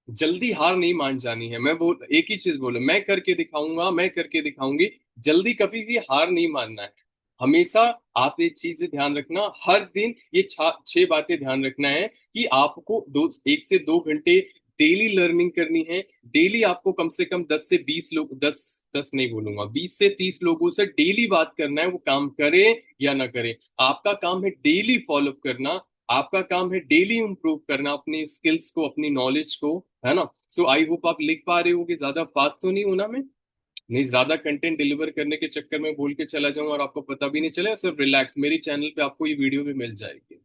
जल्दी हार नहीं मान जानी है। मैं बोल एक ही चीज बोलो, मैं करके दिखाऊंगा, मैं करके दिखाऊंगी, जल्दी कभी भी हार नहीं मानना है। हमेशा आप ये चीजें ध्यान रखना, हर दिन ये 6 बातें ध्यान रखना है कि आपको 1 से 2 घंटे डेली लर्निंग करनी है। डेली आपको कम से कम 10 से 20 लोग, 10 10 नहीं बोलूंगा, 20 से 30 लोगों से डेली बात करना है, वो काम करे या ना करे। आपका काम है डेली फॉलोअप करना, आपका काम है डेली इंप्रूव करना अपनी स्किल्स को, अपनी नॉलेज को, है ना। सो आई होप आप लिख पा रहे हो कि ज्यादा फास्ट तो नहीं होना मैं, नहीं ज्यादा कंटेंट डिलीवर करने के चक्कर में बोल के चला जाऊं और आपको पता भी नहीं चले। सिर्फ रिलैक्स, मेरी चैनल पे आपको ये वीडियो भी मिल जाएगी।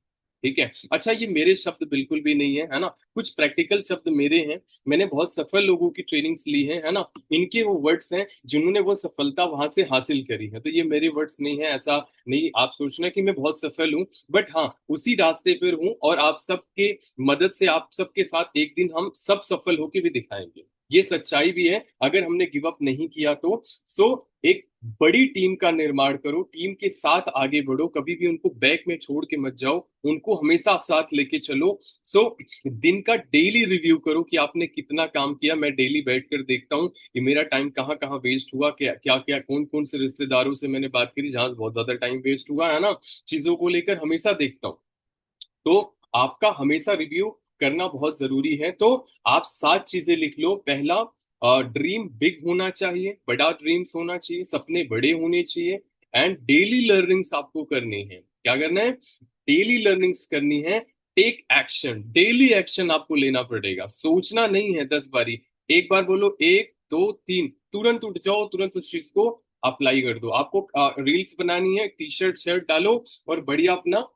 ठीक है। अच्छा, ये मेरे शब्द बिल्कुल भी नहीं है, है ना, कुछ प्रैक्टिकल शब्द मेरे हैं। मैंने बहुत सफल लोगों की ट्रेनिंग्स ली है ना, इनके वो वर्ड्स हैं जिन्होंने वो सफलता वहां से हासिल करी है, तो ये मेरे वर्ड्स नहीं है। ऐसा नहीं आप सोचना कि मैं बहुत सफल हूँ, बट हाँ उसी रास्ते पर हूँ, और आप सबके मदद से आप सबके साथ एक दिन हम सब सफल होके भी दिखाएंगे। ये सच्चाई भी है। अगर हमने गिव अप नहीं किया तो सो एक बड़ी टीम का निर्माण करो, टीम के साथ आगे बढ़ो, कभी भी उनको बैक में छोड़ के मत जाओ, उनको हमेशा साथ लेके चलो। सो दिन का डेली रिव्यू करो कि आपने कितना काम किया। मैं डेली बैठ कर देखता हूँ कि मेरा टाइम कहाँ कहाँ वेस्ट हुआ, क्या क्या क्या, कौन कौन से रिश्तेदारों से मैंने बात करी जहां बहुत ज्यादा टाइम वेस्ट हुआ, है ना, चीजों को लेकर हमेशा देखता हूँ। तो आपका हमेशा रिव्यू करना बहुत जरूरी है। तो आप 7 चीजें लिख लो। पहला, ड्रीम बिग होना चाहिए, बड़ा ड्रीम्स होना चाहिए, सपने बड़े होने चाहिए। एंड डेली लर्निंग्स आपको करनी है। क्या करना है? डेली लर्निंग्स करनी है। टेक एक्शन, डेली एक्शन आपको लेना पड़ेगा, सोचना नहीं है 10 बारी। एक बार बोलो, 1 2 3, तुरंत उठ जाओ, तुरंत उस चीज को अप्लाई कर दो। आपको रील्स बनानी है, टी शर्ट शर्ट डालो और बढ़िया अपना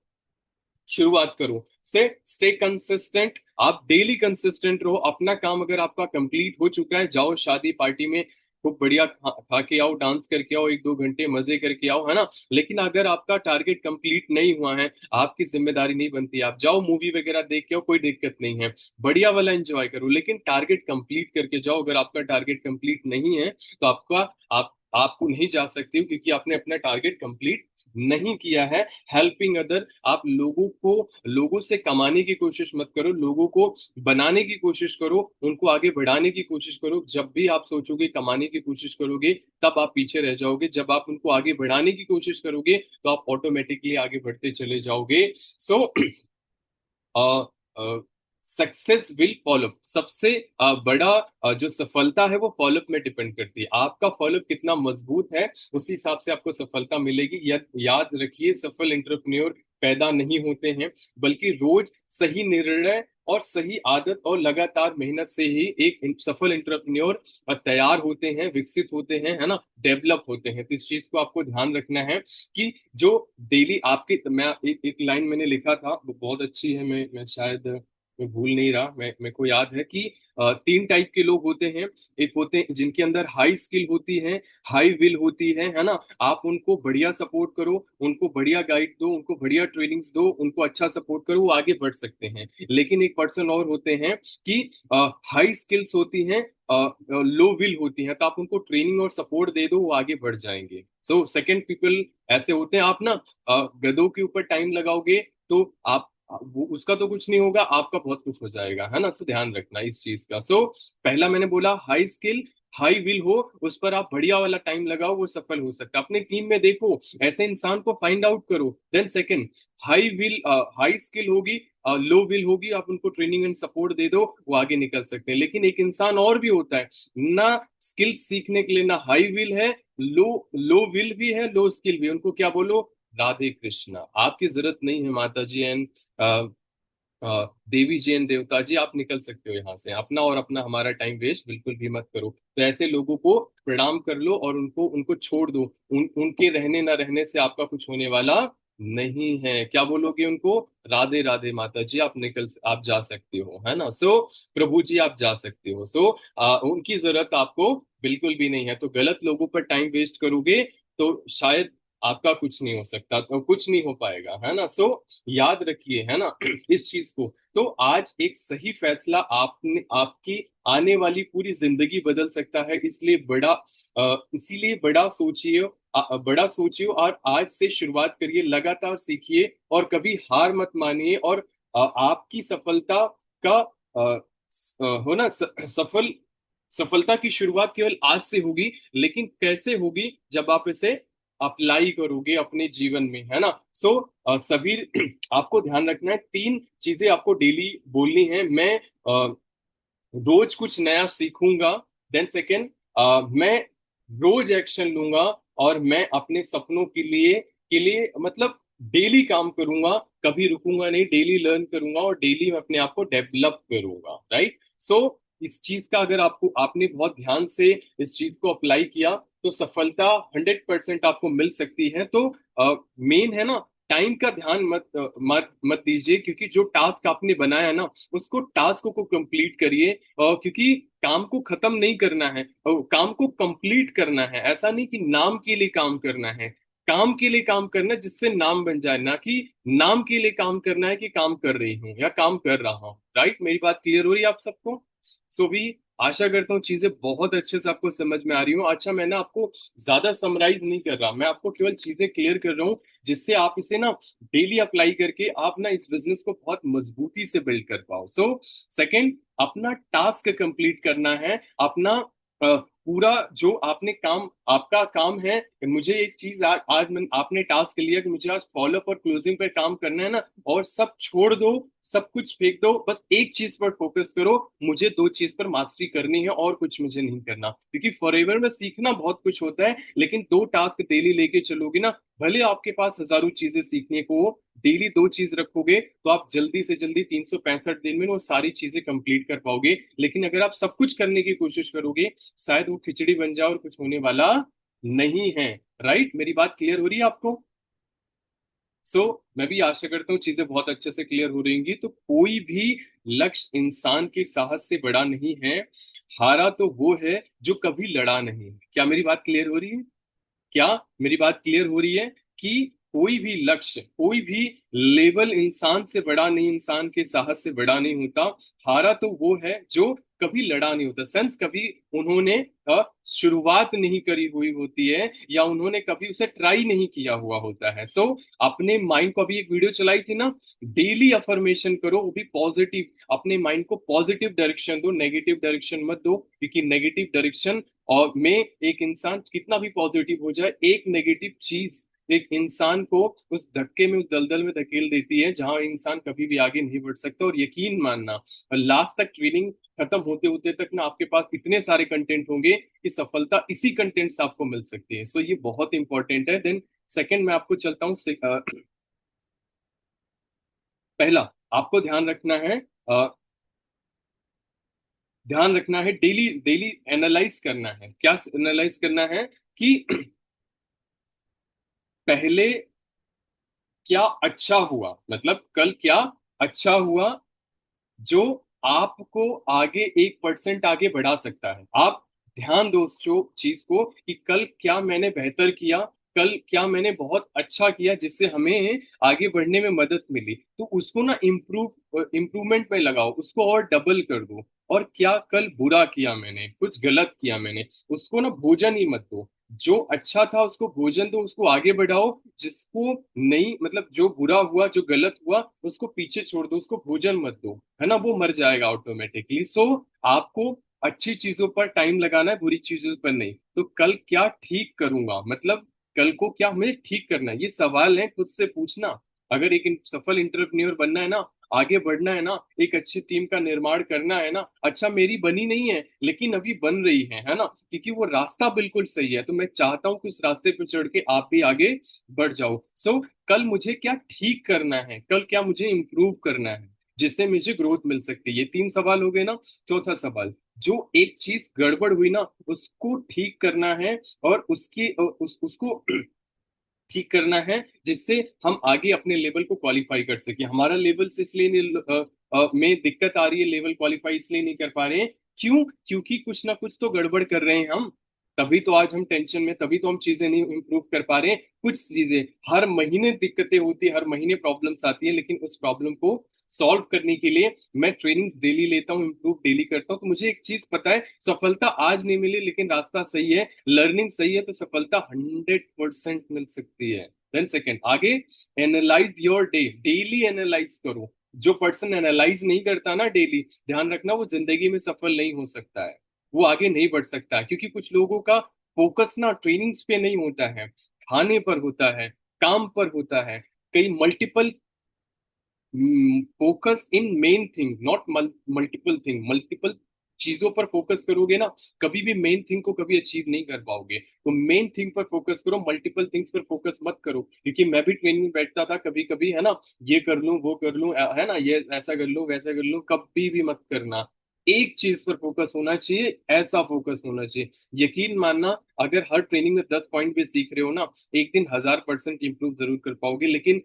शुरुआत करो। से स्टे कंसिस्टेंट, आप डेली कंसिस्टेंट रहो। अपना काम अगर आपका कंप्लीट हो चुका है, जाओ शादी पार्टी में खूब बढ़िया खा के आओ, डांस करके आओ, 1 2 घंटे मजे करके आओ, है ना। लेकिन अगर आपका टारगेट कंप्लीट नहीं हुआ है, आपकी जिम्मेदारी नहीं बनती, आप जाओ मूवी वगैरह देख के आओ, कोई दिक्कत नहीं है, बढ़िया वाला एंजॉय करो, लेकिन टारगेट कंप्लीट करके जाओ। अगर आपका टारगेट कंप्लीट नहीं है तो आपको नहीं जा सकते हो, क्योंकि आपने अपना टारगेट कंप्लीट नहीं किया है। हेल्पिंग अदर, आप लोगों से कमाने की कोशिश मत करो, लोगों को बनाने की कोशिश करो, उनको आगे बढ़ाने की कोशिश करो। जब भी आप सोचोगे कमाने की कोशिश करोगे, तब आप पीछे रह जाओगे। जब आप उनको आगे बढ़ाने की कोशिश करोगे तो आप ऑटोमेटिकली आगे बढ़ते चले जाओगे। सो सक्सेस विल फॉलोअप, सबसे बड़ा जो सफलता है वो फॉलोअप में डिपेंड करती है। आपका फॉलोअप कितना मजबूत है, उसी हिसाब से आपको सफलता मिलेगी। याद रखिए, सफल एंटरप्रेन्योर पैदा नहीं होते हैं, बल्कि रोज सही निर्णय और सही आदत और लगातार मेहनत से ही एक सफल एंटरप्रेन्योर तैयार होते हैं, विकसित होते हैं, है ना, डेवलप होते हैं। तो इस चीज को आपको ध्यान रखना है कि जो डेली आपके, मैं एक लाइन मैंने लिखा था वो बहुत अच्छी है, मैं शायद मैं भूल नहीं रहा, मैं मेरे को याद है कि 3 टाइप के लोग होते हैं। एक होते हैं जिनके अंदर हाई स्किल होती है, हाई विल होती है ना। आप उनको बढ़िया सपोर्ट करो, उनको बढ़िया गाइड दो, उनको बढ़िया ट्रेनिंग्स दो, उनको अच्छा सपोर्ट करो, वो आगे बढ़ सकते हैं। लेकिन एक पर्सन और होते हैं कि हाई स्किल्स होती हैं, लो विल होती हैं, तो आप उनको ट्रेनिंग और सपोर्ट दे दो, वो आगे बढ़ जाएंगे। सो सेकंड पीपल ऐसे होते हैं। आप ना गधों के ऊपर टाइम लगाओगे तो आप वो उसका तो कुछ नहीं होगा, आपका बहुत कुछ हो जाएगा, है ना। सो ध्यान रखना इस चीज का। सो पहला मैंने बोला हाई स्किल, हाई विल हो, उस पर आप बढ़िया वाला टाइम लगाओ, वो सफल हो सकता है। अपने टीम में देखो, ऐसे इंसान को फाइंड आउट करो। Then second, high will, high skill होगी, लो विल होगी, आप उनको ट्रेनिंग एंड सपोर्ट दे दो, वो आगे निकल सकते हैं। लेकिन एक इंसान और भी होता है, ना स्किल सीखने के लिए ना हाई विल है, लो लो विल भी है, लो स्किल भी है, उनको क्या बोलो? राधे कृष्णा, आपकी जरूरत नहीं है माता जी एंड देवी जी एंड देवता जी, आप निकल सकते हो यहाँ से। अपना और अपना हमारा टाइम वेस्ट बिल्कुल भी मत करो। तो ऐसे लोगों को प्रणाम कर लो और उनको उनको छोड़ दो। उनके रहने ना रहने से आपका कुछ होने वाला नहीं है। क्या बोलोगे उनको? राधे राधे माता जी, आप जा सकते हो, है ना। सो प्रभु जी आप जा सकते हो। सो उनकी जरूरत आपको बिल्कुल भी नहीं है। तो गलत लोगों पर टाइम वेस्ट करोगे तो शायद आपका कुछ नहीं हो सकता, तो कुछ नहीं हो पाएगा, है ना। सो याद रखिए, है ना, इस चीज को। तो आज एक सही फैसला आपने आपकी आने वाली पूरी जिंदगी बदल सकता है। इसीलिए बड़ा सोचिए और आज से शुरुआत करिए, लगातार सीखिए और कभी हार मत मानिए। और आपकी सफलता का होना सफलता की शुरुआत केवल आज से होगी, लेकिन कैसे होगी? जब आप इसे अप्लाई करोगे अपने जीवन में, है ना। सो सभी आपको ध्यान रखना है, 3 चीजें आपको डेली बोलनी है। मैं रोज कुछ नया सीखूंगा। देन सेकेंड, मैं रोज एक्शन लूंगा और मैं अपने सपनों के लिए मतलब डेली काम करूंगा, कभी रुकूंगा नहीं, डेली लर्न करूंगा और डेली मैं अपने आप को डेवलप करूंगा, राइट। सो इस चीज का अगर आपने बहुत ध्यान से इस चीज को अप्लाई किया तो सफलता 100% आपको मिल सकती है। तो मेन है ना, टाइम का ध्यान मत दीजिए, क्योंकि जो टास्क आपने बनाया ना, उसको टास्क को कंप्लीट करिए। क्योंकि काम को खत्म नहीं करना है, काम को कंप्लीट करना है। ऐसा नहीं कि नाम के लिए काम करना है, काम के लिए काम करना है जिससे नाम बन जाए, ना कि नाम के लिए काम करना है कि काम कर रही हूँ या काम कर रहा हूँ। राइट, मेरी बात क्लियर हो रही है आप सबको? सो भी आशा करता हूँ चीजें बहुत अच्छे से आपको समझ में आ रही हूँ। अच्छा, मैं ना आपको ज्यादा समराइज नहीं कर रहा, मैं आपको केवल चीजें क्लियर कर रहा हूँ, जिससे आप इसे ना डेली अप्लाई करके आप ना इस बिजनेस को बहुत मजबूती से बिल्ड कर पाओ। सो सेकंड, अपना टास्क कंप्लीट करना है, अपना पूरा जो आपने काम, आपका काम है, मुझे एक चीज आज आपने टास्क लिया कि मुझे आज फॉलोअप और क्लोजिंग पर काम करना है ना, और सब छोड़ दो, सब कुछ फेंक दो, बस एक चीज पर फोकस करो, मुझे दो चीज पर मास्टरी करनी है और कुछ मुझे नहीं करना। क्योंकि फॉरएवर में सीखना बहुत कुछ होता है, लेकिन दो टास्क डेली लेके चलोगे ना, भले आपके पास हजारों चीजें सीखने को हो, डेली दो चीज रखोगे तो आप जल्दी से जल्दी 365 दिन में वो सारी चीजें कंप्लीट कर पाओगे। लेकिन अगर आप सब कुछ करने की कोशिश करोगे, शायद वो खिचड़ी बन जाए और कुछ होने वाला नहीं है। राइट, मेरी बात क्लियर हो रही है आपको? सो मैं भी आशा करता हूँ चीजें बहुत अच्छे से क्लियर हो रहेंगी। तो कोई भी लक्ष्य इंसान के साहस से बड़ा नहीं है, हारा तो वो है जो कभी लड़ा नहीं। क्या मेरी बात क्लियर हो रही है? क्या मेरी बात क्लियर हो रही है कि कोई भी लक्ष्य, कोई भी लेवल इंसान से बड़ा नहीं, इंसान के साहस से बड़ा नहीं होता। हारा तो वो है जो कभी लड़ा नहीं होता, सेंस कभी उन्होंने शुरुआत नहीं करी हुई होती है, या उन्होंने कभी उसे ट्राई नहीं किया हुआ होता है। सो अपने माइंड को, अभी एक वीडियो चलाई थी ना, डेली अफर्मेशन करो, वो भी पॉजिटिव। अपने माइंड को पॉजिटिव डायरेक्शन दो, नेगेटिव डायरेक्शन मत दो, क्योंकि नेगेटिव डायरेक्शन और में एक इंसान कितना भी पॉजिटिव हो जाए, एक नेगेटिव चीज एक इंसान को उस धक्के में, उस दलदल में धकेल देती है जहां इंसान कभी भी आगे नहीं बढ़ सकता। और यकीन मानना, लास्ट तक ट्रेनिंग खत्म होते होते तक ना आपके पास इतने सारे कंटेंट होंगे कि सफलता इसी कंटेंट से आपको मिल सकती है। सो ये बहुत इंपॉर्टेंट है। देन सेकंड, मैं आपको चलता हूँ पहला, आपको ध्यान रखना है, डेली डेली एनालाइज करना है। क्या एनालाइज करना है? कि पहले क्या अच्छा हुआ, मतलब कल क्या अच्छा हुआ जो आपको आगे 1% आगे बढ़ा सकता है। आप ध्यान दो उस जो चीज को कि कल क्या मैंने बेहतर किया, कल क्या मैंने बहुत अच्छा किया जिससे हमें आगे बढ़ने में मदद मिली, तो उसको ना इम्प्रूवमेंट में लगाओ, उसको और डबल कर दो। और क्या कल बुरा किया मैंने, कुछ गलत किया मैंने, उसको ना भोजन ही मत दो। जो अच्छा था उसको भोजन दो, उसको आगे बढ़ाओ। जिसको नहीं, मतलब जो बुरा हुआ, जो गलत हुआ, उसको पीछे छोड़ दो, उसको भोजन मत दो, है ना, वो मर जाएगा ऑटोमेटिकली। सो आपको अच्छी चीजों पर टाइम लगाना है, बुरी चीजों पर नहीं। तो कल क्या ठीक करूंगा, मतलब कल को क्या मुझे ठीक करना है, ये सवाल है खुद से पूछना। अगर एक सफल इंटरप्रेन्योर बनना है ना, आगे बढ़ना है ना, एक अच्छी टीम का निर्माण करना है ना, अच्छा मेरी बनी नहीं है लेकिन अभी बन रही है ना, क्योंकि वो रास्ता बिल्कुल सही है, तो मैं चाहता हूँ कि उस रास्ते पर चढ़ के आप भी आगे बढ़ जाओ। सो कल मुझे क्या ठीक करना है, कल क्या मुझे इंप्रूव करना है जिससे मुझे ग्रोथ मिल सकती है। ये तीन सवाल हो गए ना। चौथा सवाल, जो एक चीज गड़बड़ हुई ना, उसको ठीक करना है, और उसको ठीक करना है, जिससे हम आगे अपने लेवल को क्वालिफाई कर सके। हमारा लेवल से इसलिए में दिक्कत आ रही है, लेवल क्वालिफाई इसलिए नहीं कर पा रहे हैं, क्यों? क्योंकि कुछ ना कुछ तो गड़बड़ कर रहे हैं हम, तभी तो आज हम टेंशन में, तभी तो हम चीजें नहीं इंप्रूव कर पा रहे हैं। कुछ चीजें हर महीने दिक्कतें होती है, हर महीने प्रॉब्लम्स आती है, लेकिन उस प्रॉब्लम को सॉल्व करने के लिए मैं ट्रेनिंग्स डेली लेता हूँ, इंप्रूव डेली करता हूँ। तो मुझे एक चीज पता है, सफलता आज नहीं मिली लेकिन रास्ता सही है, लर्निंग सही है, तो सफलता 100% मिल सकती है। देन सेकेंड, आगे analyse your day, daily analyse करो। जो पर्सन एनालाइज नहीं करता ना डेली, ध्यान रखना वो जिंदगी में सफल नहीं हो सकता है, वो आगे नहीं बढ़ सकता है। क्योंकि कुछ लोगों का फोकस ना ट्रेनिंग्स पे नहीं होता है, खाने पर होता है, काम पर होता है, कई multiple focus in main thing, not multiple thing. Multiple चीजों पर फोकस करोगे ना, कभी भी मेन थिंग को कभी अचीव नहीं कर पाओगे। तो मेन थिंग पर फोकस करो, मल्टीपल थिंग्स पर फोकस मत करो। क्योंकि मैं भी ट्रेनिंग में बैठता था कभी कभी, है ना, ये कर लूं वो कर लूं, है ना, ये ऐसा कर लूं वैसा कर लूं, कभी भी मत करना। एक चीज पर फोकस होना चाहिए, ऐसा फोकस होना चाहिए। यकीन मानना, अगर हर ट्रेनिंग में 10 पॉइंट भी सीख रहे हो ना, एक दिन 1000% इंप्रूव जरूर कर पाओगे। लेकिन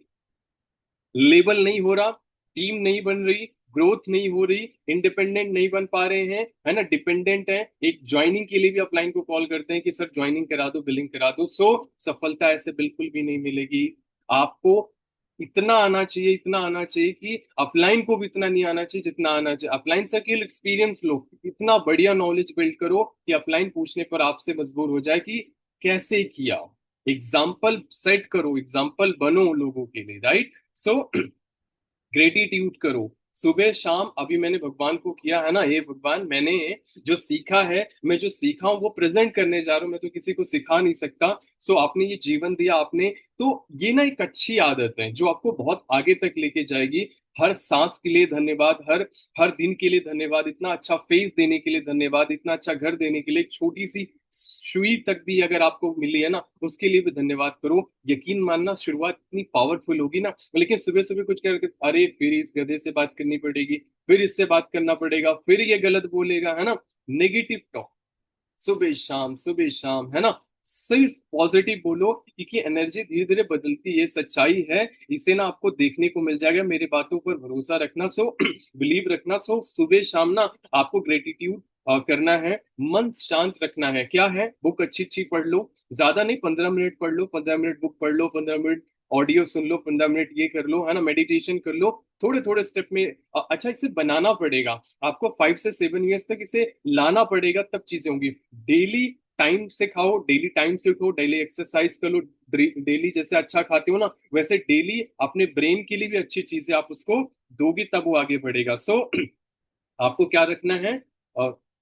लेबल नहीं हो रहा, टीम नहीं बन रही, ग्रोथ नहीं हो रही, इंडिपेंडेंट नहीं बन पा रहे हैं, है ना, डिपेंडेंट है, एक ज्वाइनिंग के लिए भी अपलाइन को कॉल करते हैं कि सर ज्वाइनिंग करा दो, बिलिंग करा दो, सो सफलता ऐसे बिल्कुल भी नहीं मिलेगी। आपको इतना आना चाहिए, इतना आना चाहिए कि अपलाइन को भी इतना नहीं आना चाहिए जितना आना चाहिए। अपलाइन से केवल एक्सपीरियंस लो, इतना बढ़िया नॉलेज बिल्ड करो कि अपलाइन पूछने पर आपसे मजबूर हो जाए कि कैसे किया। एग्जाम्पल सेट करो, एग्जाम्पल बनो लोगों के लिए, राइट। सो ग्रेटिट्यूड करो सुबह शाम। अभी मैंने भगवान को किया है ना, ये भगवान मैंने जो सीखा है, मैं जो सीखा हूँ वो प्रेजेंट करने जा रहा हूँ, मैं तो किसी को सिखा नहीं सकता। सो आपने ये जीवन दिया आपने, तो ये ना एक अच्छी आदत है जो आपको बहुत आगे तक लेके जाएगी। हर सांस के लिए धन्यवाद, हर हर दिन के लिए धन्यवाद, इतना अच्छा फेस देने के लिए धन्यवाद, इतना अच्छा घर देने के लिए, एक छोटी सी सुई तक भी अगर आपको मिली है ना, उसके लिए भी धन्यवाद करो। यकीन मानना शुरुआत इतनी पावरफुल होगी ना। लेकिन सुबह सुबह कुछ करके, अरे फिर इस गधे से बात करनी पड़ेगी, फिर इससे बात करना पड़ेगा, फिर ये गलत बोलेगा, है ना, नेगेटिव टॉक सुबह शाम, सुबह शाम, है ना। सिर्फ पॉजिटिव बोलो, क्योंकि एनर्जी धीरे धीरे बदलती है, ये सच्चाई है। इसे ना आपको देखने को मिल जाएगा, मेरी बातों पर भरोसा रखना। सो बिलीव रखना। सो सुबह शाम ना आपको ग्रेटिट्यूड करना है, मन शांत रखना है। क्या है, बुक अच्छी अच्छी पढ़ लो, ज्यादा नहीं, 15 मिनट पढ़ लो, 15 मिनट बुक पढ़ लो, 15 मिनट ऑडियो सुन लो, 15 मिनट ये कर लो, है ना, मेडिटेशन कर लो, थोड़े थोड़े स्टेप में। अच्छा, इसे बनाना पड़ेगा आपको, 5 से 7 ईयर्स तक इसे लाना पड़ेगा, तब चीजें होंगी। डेली टाइम से खाओ, डेली टाइम से उठो, डेली एक्सरसाइज कर लो, डेली जैसे अच्छा खाते हो ना वैसे डेली अपने ब्रेन के लिए भी अच्छी चीजें आप उसको दोगे, तब वो आगे बढ़ेगा। सो आपको क्या रखना है,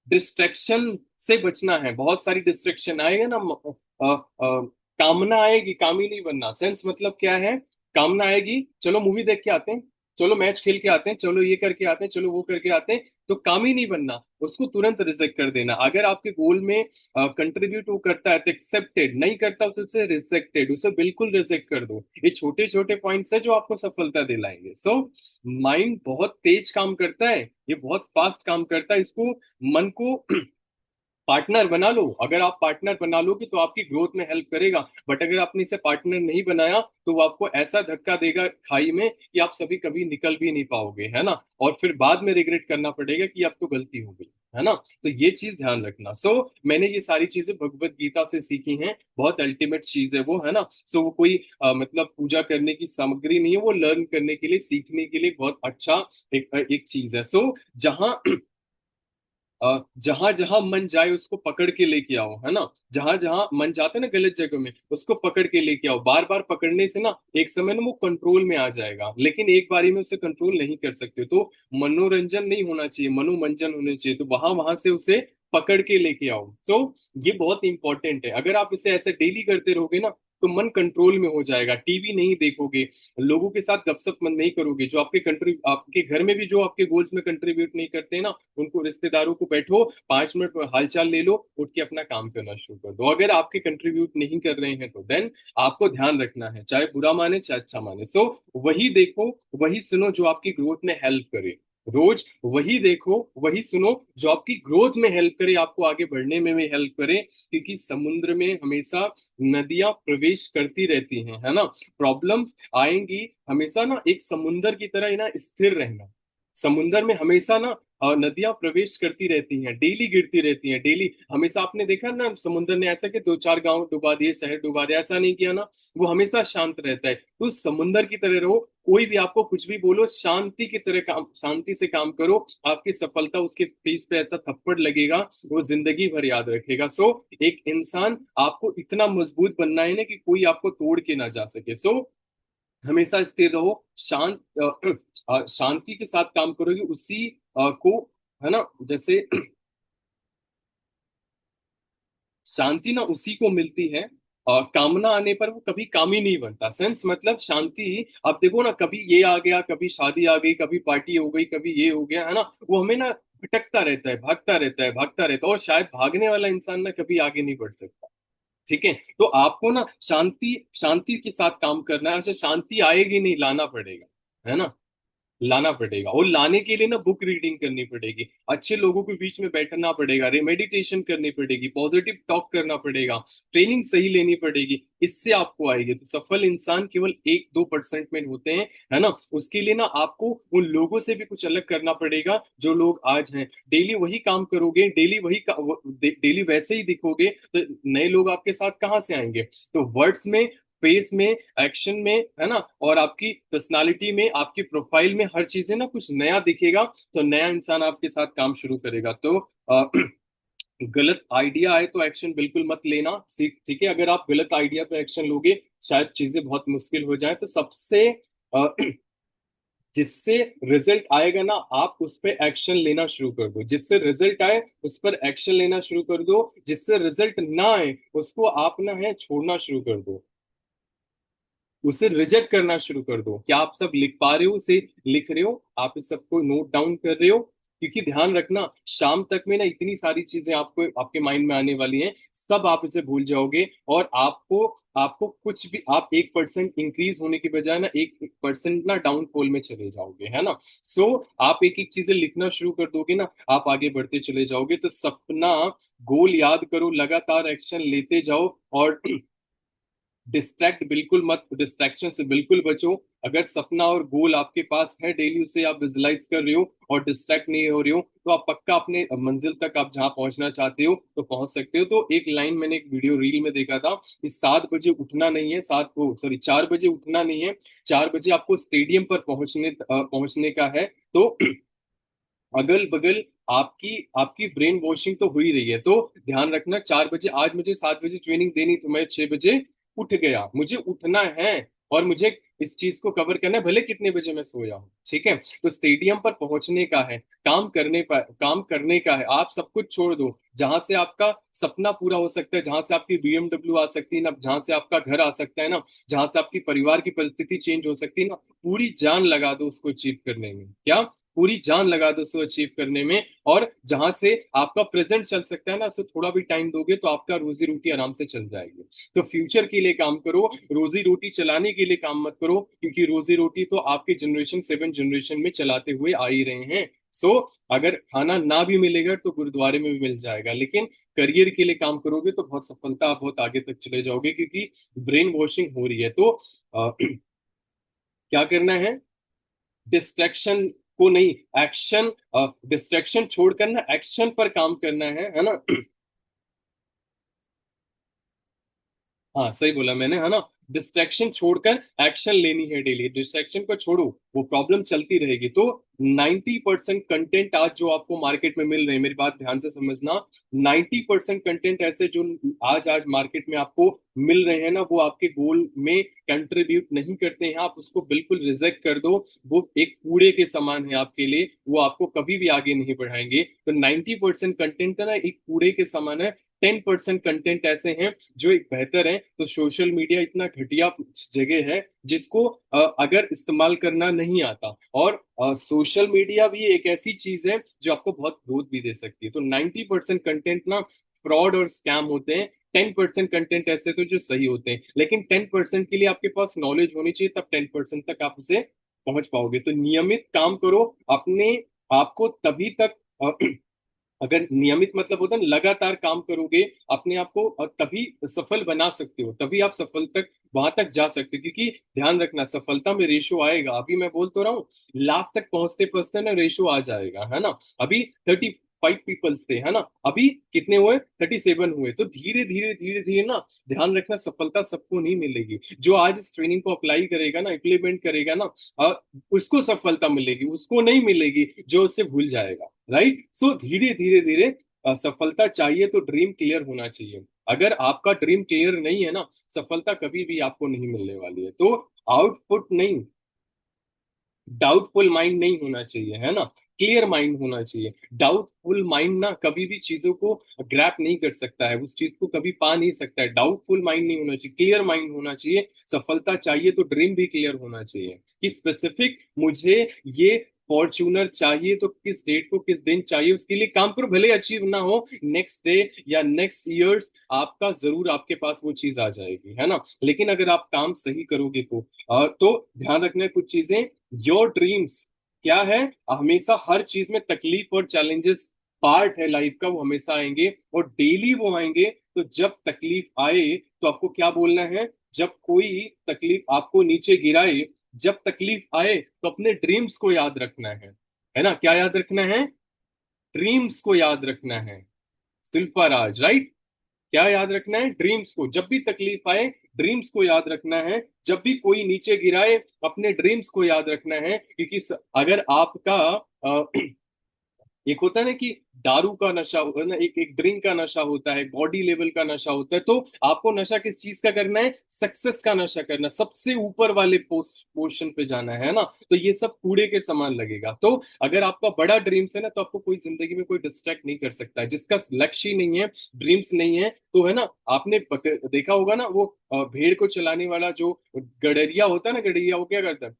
डिस्ट्रैक्शन से बचना है। बहुत सारी डिस्ट्रैक्शन आएगा ना, कामना आएगी, काम ही नहीं बनना। सेंस मतलब क्या है, कामना आएगी, चलो मूवी देख के आते हैं, चलो मैच खेल के आते हैं, चलो ये करके आते हैं, चलो वो करके आते हैं, तो काम ही नहीं बनना, उसको तुरंत रिजेक्ट कर देना। अगर आपके गोल में कंट्रीब्यूट वो करता है तो एक्सेप्टेड, नहीं करता तो उसे रिजेक्टेड, उसे बिल्कुल रिजेक्ट कर दो। ये छोटे छोटे पॉइंट्स है जो आपको सफलता दिलाएंगे। सो माइंड बहुत तेज काम करता है, ये बहुत फास्ट काम करता है, इसको, मन को पार्टनर बना लो। अगर आप पार्टनर बना लोगे तो आपकी ग्रोथ में हेल्प करेगा, बट अगर आपने इसे पार्टनर नहीं बनाया तो वो आपको ऐसा धक्का देगा खाई में कि आप सभी कभी निकल भी नहीं पाओगे, है ना, और फिर बाद में रिग्रेट करना पड़ेगा कि अब तो गलती हो गई, है ना। तो ये चीज ध्यान रखना। सो मैंने ये सारी चीजें भगवत गीता से सीखी हैं, बहुत अल्टीमेट चीज है वो, है ना। सो वो कोई मतलब पूजा करने की सामग्री नहीं है, वो लर्न करने के लिए, सीखने के लिए बहुत अच्छा एक चीज है। सो जहाँ जहां जहां मन जाए उसको पकड़ के लेके आओ, है ना। जहां जहां मन जाता है ना गलत जगह में, उसको पकड़ के लेके आओ। बार बार पकड़ने से ना एक समय ना वो कंट्रोल में आ जाएगा, लेकिन एक बारी में उसे कंट्रोल नहीं कर सकते। तो मनोरंजन नहीं होना चाहिए, मनोमंजन होना चाहिए। तो वहां वहां से उसे पकड़ के लेके आओ। तो ये बहुत इंपॉर्टेंट है। अगर आप इसे ऐसे डेली करते रहोगे ना तो मन कंट्रोल में हो जाएगा। टीवी नहीं देखोगे, लोगों के साथ गपशप मन नहीं करोगे, जो आपके घर में भी जो आपके गोल्स में कंट्रीब्यूट नहीं करते ना, उनको, रिश्तेदारों को, बैठो 5 मिनट हालचाल ले लो, उठ के अपना काम करना शुरू कर दो। अगर आपके कंट्रीब्यूट नहीं कर रहे हैं तो देन आपको ध्यान रखना है, चाहे बुरा माने चाहे अच्छा माने। सो वही देखो, वही सुनो जो आपकी ग्रोथ में हेल्प करे। रोज वही देखो, वही सुनो जो आपकी ग्रोथ में हेल्प करे, आपको आगे बढ़ने में भी हेल्प करे। क्योंकि समुद्र में हमेशा नदियां प्रवेश करती रहती हैं, है ना। प्रॉब्लम्स आएंगी, हमेशा ना एक समुंदर की तरह ही ना स्थिर रहना। समुंदर में हमेशा ना नदियां प्रवेश करती रहती हैं, डेली गिरती रहती हैं, डेली। हमेशा आपने देखा ना समुंदर ने ऐसा कि 2 4 गांव डुबा दिए, शहर डुबा दिया, ऐसा नहीं किया ना। वो हमेशा शांत रहता है। तो समुंदर की तरह रहो, कोई भी आपको कुछ भी बोलो, शांति की तरह काम, शांति से काम करो। आपकी सफलता उसके फेस पे ऐसा थप्पड़ लगेगा, वो जिंदगी भर याद रखेगा। सो एक इंसान, आपको इतना मजबूत बनना है ना कि कोई आपको तोड़ के ना जा सके। सो हमेशा स्थिर रहो, शांति के साथ काम करोगे, उसी को, है ना, जैसे शांति ना उसी को मिलती है। कामना आने पर वो कभी काम ही नहीं बनता। सेंस मतलब शांति, आप देखो ना, कभी ये आ गया, कभी शादी आ गई, कभी पार्टी हो गई, कभी ये हो गया, है ना। वो हमें ना भटकता रहता है, भागता रहता है, भागता रहता है, और शायद भागने वाला इंसान ना कभी आगे नहीं बढ़ सकता। ठीक है। तो आपको ना शांति, शांति के साथ काम करना है। ऐसे शांति आएगी नहीं, लाना पड़ेगा, है ना। लाना पड़ेगा। और लाने के लिए ना बुक रीडिंग करनी पड़ेगी, अच्छे लोगों के बीच में बैठना पड़ेगा, मेडिटेशन करनी पड़ेगी, पॉजिटिव टॉक करना पड़ेगा, ट्रेनिंग सही लेनी पड़ेगी, इससे आपको आएगी। तो सफल इंसान केवल 1-2% में होते हैं, है ना। उसके लिए ना आपको उन लोगों से भी कुछ अलग करना पड़ेगा जो लोग आज हैं। डेली वही काम करोगे, डेली वैसे ही दिखोगे, तो नए लोग आपके साथ कहाँ से आएंगे। तो वर्ड्स में, फेस में, एक्शन में, है ना, और आपकी पर्सनालिटी में, आपकी प्रोफाइल में, हर चीजें ना कुछ नया दिखेगा, तो नया इंसान आपके साथ काम शुरू करेगा। तो गलत आइडिया आए तो एक्शन बिल्कुल मत लेना, ठीक ठीक है। अगर आप गलत आइडिया पे एक्शन लोगे, शायद चीजें बहुत मुश्किल हो जाए। तो सबसे अ, जिससे रिजल्ट आएगा ना, आप उस पर एक्शन लेना शुरू कर दो। जिससे रिजल्ट आए उस पर एक्शन लेना शुरू कर दो, जिससे रिजल्ट ना आए उसको आप ना है छोड़ना शुरू कर दो, उसे रिजेक्ट करना शुरू कर दो। क्या आप सब लिख पा रहे हो, उसे लिख रहे हो, आप इस सबको नोट डाउन कर रहे हो? क्योंकि ध्यान रखना, शाम तक में ना इतनी सारी चीजें आपको आपके माइंड में आने वाली हैं, सब आप इसे भूल जाओगे। और आपको आपको कुछ भी, आप 1% इंक्रीज होने की बजाय ना 1% ना डाउनफॉल में चले जाओगे, है ना। सो आप एक एक चीजें लिखना शुरू कर दोगे ना, आप आगे बढ़ते चले जाओगे। तो सपना, गोल याद करो, लगातार एक्शन लेते जाओ, और डिस्ट्रैक्शन से बिल्कुल बचो। अगर सपना और गोल आपके पास है, डेली उसे आप विजुलाइज कर रहे हो और डिस्ट्रैक्ट नहीं हो रहे हो, तो आप पक्का अपने मंजिल तक, आप जहां पहुंचना चाहते हो तो पहुंच सकते हो। तो एक लाइन मैंने एक वीडियो रील में देखा था, इस 7 बजे उठना नहीं है, 4 बजे उठना नहीं है, 4 बजे आपको स्टेडियम पर पहुंचने का है। तो अगल बगल आपकी आपकी ब्रेन वॉशिंग तो हो ही रही है। तो ध्यान रखना, 4 बजे, आज मुझे 7 बजे ट्रेनिंग देनी, तो मैं 6 बजे उठ गया, मुझे उठना है और मुझे इस चीज को कवर करना है, भले कितने बजे मैं सोया हूँ, ठीक है। तो स्टेडियम पर पहुंचने का है, काम करने का है। आप सब कुछ छोड़ दो, जहां से आपका सपना पूरा हो सकता है, जहां से आपकी बीएमडब्ल्यू आ सकती है ना, जहां से आपका घर आ सकता है ना, जहां से आपकी परिवार की परिस्थिति चेंज हो सकती है ना, पूरी जान लगा दो उसको अचीव करने में। क्या? पूरी जान लगा दो उसको अचीव करने में। और जहां से आपका प्रेजेंट चल सकता है ना, उसको थोड़ा भी टाइम दोगे तो आपका रोजी रोटी आराम से चल जाएगी। तो फ्यूचर के लिए काम करो, रोजी रोटी चलाने के लिए काम मत करो, क्योंकि रोजी रोटी तो आपके जनरेशन 7 जनरेशन में चलाते हुए आ ही रहे हैं। सो अगर खाना ना भी मिलेगा तो गुरुद्वारे में भी मिल जाएगा, लेकिन करियर के लिए काम करोगे तो बहुत सफलता, आप बहुत आगे तक चले जाओगे, क्योंकि ब्रेन वॉशिंग हो रही है। तो क्या करना है, डिस्ट्रैक्शन को नहीं, एक्शन, डिस्ट्रैक्शन छोड़कर ना एक्शन पर काम करना है ना। हाँ सही बोला मैंने, है ना। डिस्ट्रैक्शन छोड़कर एक्शन लेनी है डेली, डिस्ट्रैक्शन को छोड़ो, वो प्रॉब्लम चलती रहेगी। तो 90% कंटेंट आज जो आपको मार्केट में मिल रहे हैं, मेरी बात ध्यान से समझना, 90% कंटेंट ऐसे जो आज आज मार्केट में आपको मिल रहे हैं ना, वो आपके गोल में कंट्रीब्यूट नहीं करते हैं। आप उसको बिल्कुल रिजेक्ट कर दो, वो एक कूड़े के समान है आपके लिए, वो आपको कभी भी आगे नहीं बढ़ाएंगे। तो 90% कंटेंट ना एक कूड़े के समान है, 10% कंटेंट ऐसे हैं जो एक बेहतर है। तो सोशल मीडिया इतना घटिया जगह है जिसको अगर इस्तेमाल करना नहीं आता, और सोशल मीडिया भी एक ऐसी चीज है जो आपको बहुत ग्रोथ भी दे सकती है। तो 90% कंटेंट ना फ्रॉड और स्कैम होते हैं, 10% कंटेंट ऐसे तो जो सही होते हैं। लेकिन 10% के लिए आपके पास नॉलेज होनी चाहिए, तब 10% तक आप उसे पहुंच पाओगे। तो नियमित काम करो अपने आपको, तभी तक अगर नियमित मतलब होता है ना, लगातार काम करोगे अपने आप को, तभी सफल बना सकते हो, तभी आप सफल तक, वहां तक जा सकते हो। क्योंकि ध्यान रखना, सफलता में रेशो आएगा, अभी मैं बोल तो रहा हूँ, लास्ट तक पहुंचते पहुंचते ना रेशो आ जाएगा, है ना। अभी 35 पीपल्स थे, है ना, अभी कितने हुए, 37 हुए। तो धीरे धीरे धीरे धीरे ना, ध्यान रखना, सफलता सबको नहीं मिलेगी। जो आज इस ट्रेनिंग को अप्लाई करेगा ना, इम्प्लीमेंट करेगा ना, उसको सफलता मिलेगी, उसको नहीं मिलेगी जो उससे भूल जाएगा। राइट। सो धीरे धीरे धीरे सफलता चाहिए तो ड्रीम क्लियर होना चाहिए। अगर आपका ड्रीम क्लियर नहीं है ना, सफलता कभी भी आपको नहीं मिलने वाली है। तो आउटपुट नहीं, डाउटफुल माइंड नहीं होना चाहिए, है ना, क्लियर माइंड होना चाहिए। डाउटफुल माइंड ना कभी भी चीजों को ग्रैप नहीं कर सकता है, उस चीज को कभी पा नहीं सकता है। डाउटफुल माइंड नहीं होना चाहिए, क्लियर माइंड होना चाहिए। सफलता चाहिए तो ड्रीम भी क्लियर होना चाहिए, कि स्पेसिफिक मुझे ये फॉर्च्यूनर चाहिए, तो किस डेट को, किस दिन चाहिए, उसके लिए काम करो, भले अचीव ना हो नेक्स्ट डे या नेक्स्ट ईयर्स, आपका जरूर आपके पास वो चीज आ जाएगी, है ना। लेकिन अगर आप काम सही करोगे तो ध्यान रखना है कुछ चीजें, योर ड्रीम्स क्या है, हमेशा हर चीज में तकलीफ और चैलेंजेस पार्ट है लाइफ का, वो हमेशा आएंगे और डेली वो आएंगे। तो जब तकलीफ आए तो आपको क्या बोलना है, जब कोई तकलीफ आपको नीचे गिराए, जब तकलीफ आए तो अपने ड्रीम्स को याद रखना है ना, क्या याद रखना है, ड्रीम्स को याद रखना है। शिल्पा राज, राइट। क्या याद रखना है, ड्रीम्स को, जब भी तकलीफ आए ड्रीम्स को याद रखना है, जब भी कोई नीचे गिराए अपने ड्रीम्स को याद रखना है। क्योंकि अगर आपका एक होता है ना कि दारू का नशा होता है ना, एक एक ड्रिंक का नशा होता है, बॉडी लेवल का नशा होता है, तो आपको नशा किस चीज का करना है, सक्सेस का नशा करना, सबसे ऊपर वाले पोर्शन पे जाना है ना। तो ये सब कूड़े के समान लगेगा। तो अगर आपका बड़ा ड्रीम्स है ना, तो आपको कोई जिंदगी में कोई डिस्ट्रैक्ट नहीं कर सकता है। जिसका लक्ष्य ही नहीं है, ड्रीम्स नहीं है, तो है ना, आपने देखा होगा ना वो भेड़ को चलाने वाला जो गडरिया होता है ना, गडरिया, वो क्या करता है,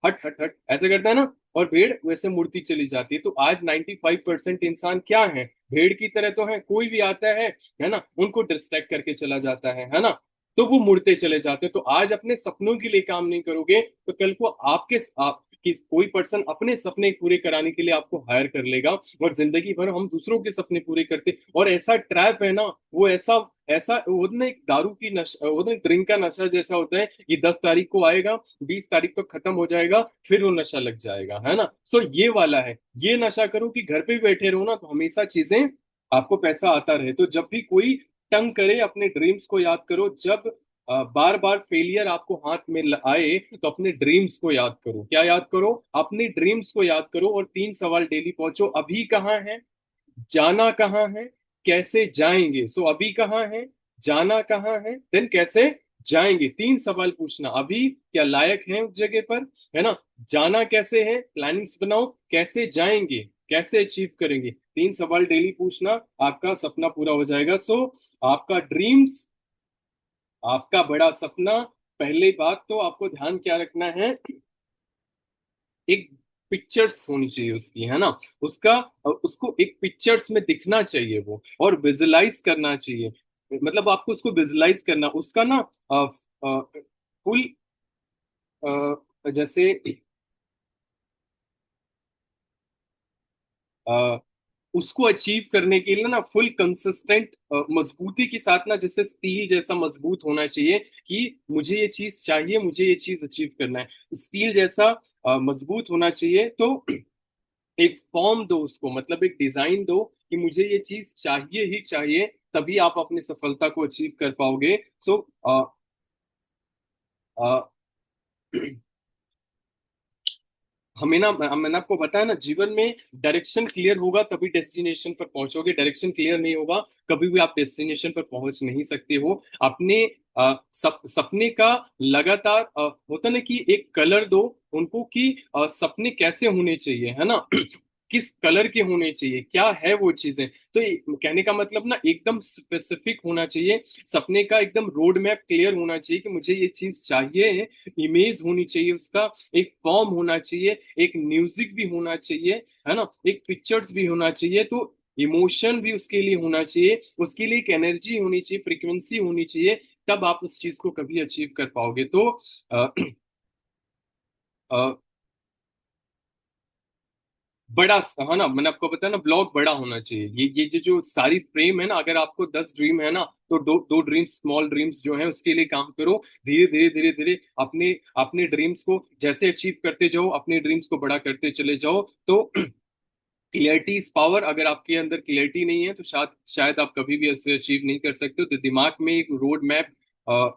हट हट हट ऐसे करता है ना, और भेड़ वैसे मुड़ती चली जाती है। तो आज 95% इंसान क्या है, भेड़ की तरह तो है, कोई भी आता है ना, उनको डिस्ट्रैक्ट करके चला जाता है ना, तो वो मुड़ते चले जाते हैं। तो आज अपने सपनों के लिए काम नहीं करोगे तो कल को कोई पर्सन अपने सपने पूरे कराने के लिए आपको हायर कर लेगा, और जिंदगी भर हम दूसरों के सपने पूरे करते, और ऐसा ट्रैप है ना, वो ऐसा ऐसा वो ना एक दारू की नशा, वो ना ड्रिंक का नशा जैसा होता है, ये 10 तारीख को आएगा, 20 तारीख तक खत्म हो जाएगा, फिर वो नशा लग जाएगा, है ना। सो ये वाला है, ये नशा करो कि घर पे भी बैठे रहो ना, तो हमेशा चीजें, आपको पैसा आता रहे। तो जब भी कोई तंग करे, अपने ड्रीम्स को याद करो। जब बार बार फेलियर आपको हाथ में आए, तो अपने ड्रीम्स को याद करो। क्या याद करो, अपने ड्रीम्स को याद करो, और 3 सवाल डेली पूछो, अभी कहाँ है, जाना कहाँ है, कैसे जाएंगे। सो अभी कहाँ है, जाना कहाँ है, देन कैसे जाएंगे। 3 सवाल पूछना, अभी क्या लायक है उस जगह पर, है ना, जाना कैसे है, प्लानिंग्स बनाओ, कैसे जाएंगे, कैसे अचीव करेंगे। 3 सवाल डेली पूछना, आपका सपना पूरा हो जाएगा। सो आपका ड्रीम्स, आपका बड़ा सपना, पहले बात तो आपको ध्यान क्या रखना है, एक पिक्चर्स होनी चाहिए उसकी, है ना, उसका उसको एक पिक्चर्स में दिखना चाहिए वो, और विजुलाइज करना चाहिए। मतलब आपको उसको विजुलाइज करना, उसका ना फुल, जैसे अ, उसको अचीव करने के लिए ना फुल कंसिस्टेंट मजबूती के साथ ना, जैसे स्टील जैसा मजबूत होना चाहिए, कि मुझे ये चीज चाहिए, मुझे ये चीज अचीव करना है, स्टील जैसा मजबूत होना चाहिए। तो एक फॉर्म दो उसको, मतलब एक डिजाइन दो कि मुझे ये चीज चाहिए ही चाहिए, तभी आप अपनी सफलता को अचीव कर पाओगे। सो हमें ना, मैंने आपको बताया ना, जीवन में डायरेक्शन क्लियर होगा तभी डेस्टिनेशन पर पहुंचोगे, डायरेक्शन क्लियर नहीं होगा कभी भी आप डेस्टिनेशन पर पहुंच नहीं सकते हो। अपने सपने का लगातार होता ना कि एक कलर दो उनको, कि सपने कैसे होने चाहिए, है ना, किस कलर के होने चाहिए, क्या है वो चीजें। तो कहने का मतलब ना, एकदम स्पेसिफिक होना चाहिए, सपने का एकदम रोड मैप क्लियर होना चाहिए कि मुझे ये चीज चाहिए, इमेज होनी चाहिए उसका, एक फॉर्म होना चाहिए, एक म्यूजिक भी होना चाहिए, है ना, एक पिक्चर्स भी होना चाहिए, तो इमोशन भी उसके लिए होना चाहिए, उसके लिए एक एनर्जी होनी चाहिए, फ्रीक्वेंसी होनी चाहिए, तब आप उस चीज को कभी अचीव कर पाओगे। तो अ, अ, बड़ा, है ना, मैंने आपको बताया ना, ब्लॉक बड़ा होना चाहिए। ये जो सारी फ्रेम है ना, अगर आपको 10 ड्रीम है ना, तो दो दो ड्रीम्स, स्मॉल ड्रीम्स जो है उसके लिए काम करो। धीरे धीरे धीरे धीरे अपने अपने ड्रीम्स को जैसे अचीव करते जाओ, अपने ड्रीम्स को बड़ा करते चले जाओ। तो क्लियरिटी इज पावर, अगर आपके अंदर क्लियरिटी नहीं है तो शायद शायद आप कभी भी इसे अचीव नहीं कर सकते हो। तो दिमाग में एक रोड मैप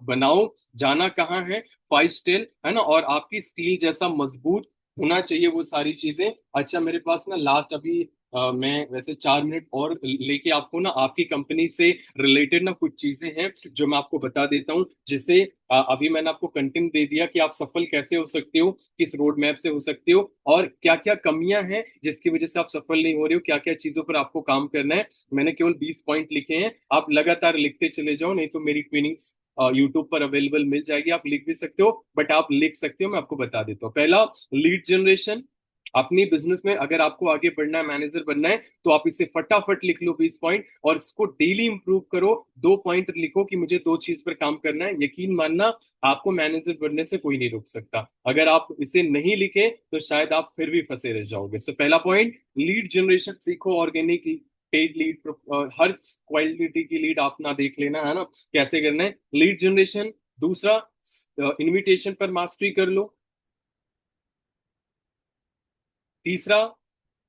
बनाओ, जाना कहाँ है, 5 स्टेल, है ना, और आपकी स्टील जैसा मजबूत होना चाहिए वो सारी चीजें। अच्छा, मेरे पास ना लास्ट अभी मैं वैसे 4 मिनट और लेके आपको ना आपकी कंपनी से रिलेटेड ना कुछ चीजें हैं जो मैं आपको बता देता हूँ, जिससे अभी मैंने आपको कंटेंट दे दिया कि आप सफल कैसे हो सकते हो, किस रोड मैप से हो सकते हो, और क्या क्या कमियां हैं जिसकी वजह से आप सफल नहीं हो रहे हो, क्या क्या चीजों पर आपको काम करना है। मैंने केवल 20 पॉइंट लिखे हैं, आप लगातार लिखते चले जाओ, नहीं तो मेरी ट्रेनिंग्स यूट्यूब पर अवेलेबल मिल जाएगी, आप लिख भी सकते हो, बट आप लिख सकते हो, मैं आपको बता देता हूँ। पहला, लीड जनरेशन, अपनी बिजनेस में अगर आपको आगे बढ़ना है, मैनेजर बनना है, तो आप इसे फटाफट लिख लो 20 पॉइंट, और इसको डेली इंप्रूव करो। 2 पॉइंट लिखो कि मुझे 2 चीज पर काम करना है। यकीन मानना, आपको मैनेजर बनने से कोई नहीं रोक सकता। अगर आप इसे नहीं लिखे तो शायद आप फिर भी फंसे रह जाओगे। सो पहला पॉइंट, लीड जनरेशन सीखो। ऑर्गेनिक पेड लीड, हर क्वालिटी की लीड आप ना देख लेना, है ना, कैसे करना है लीड जनरेशन। दूसरा, इनविटेशन पर मास्टरी कर लो। तीसरा,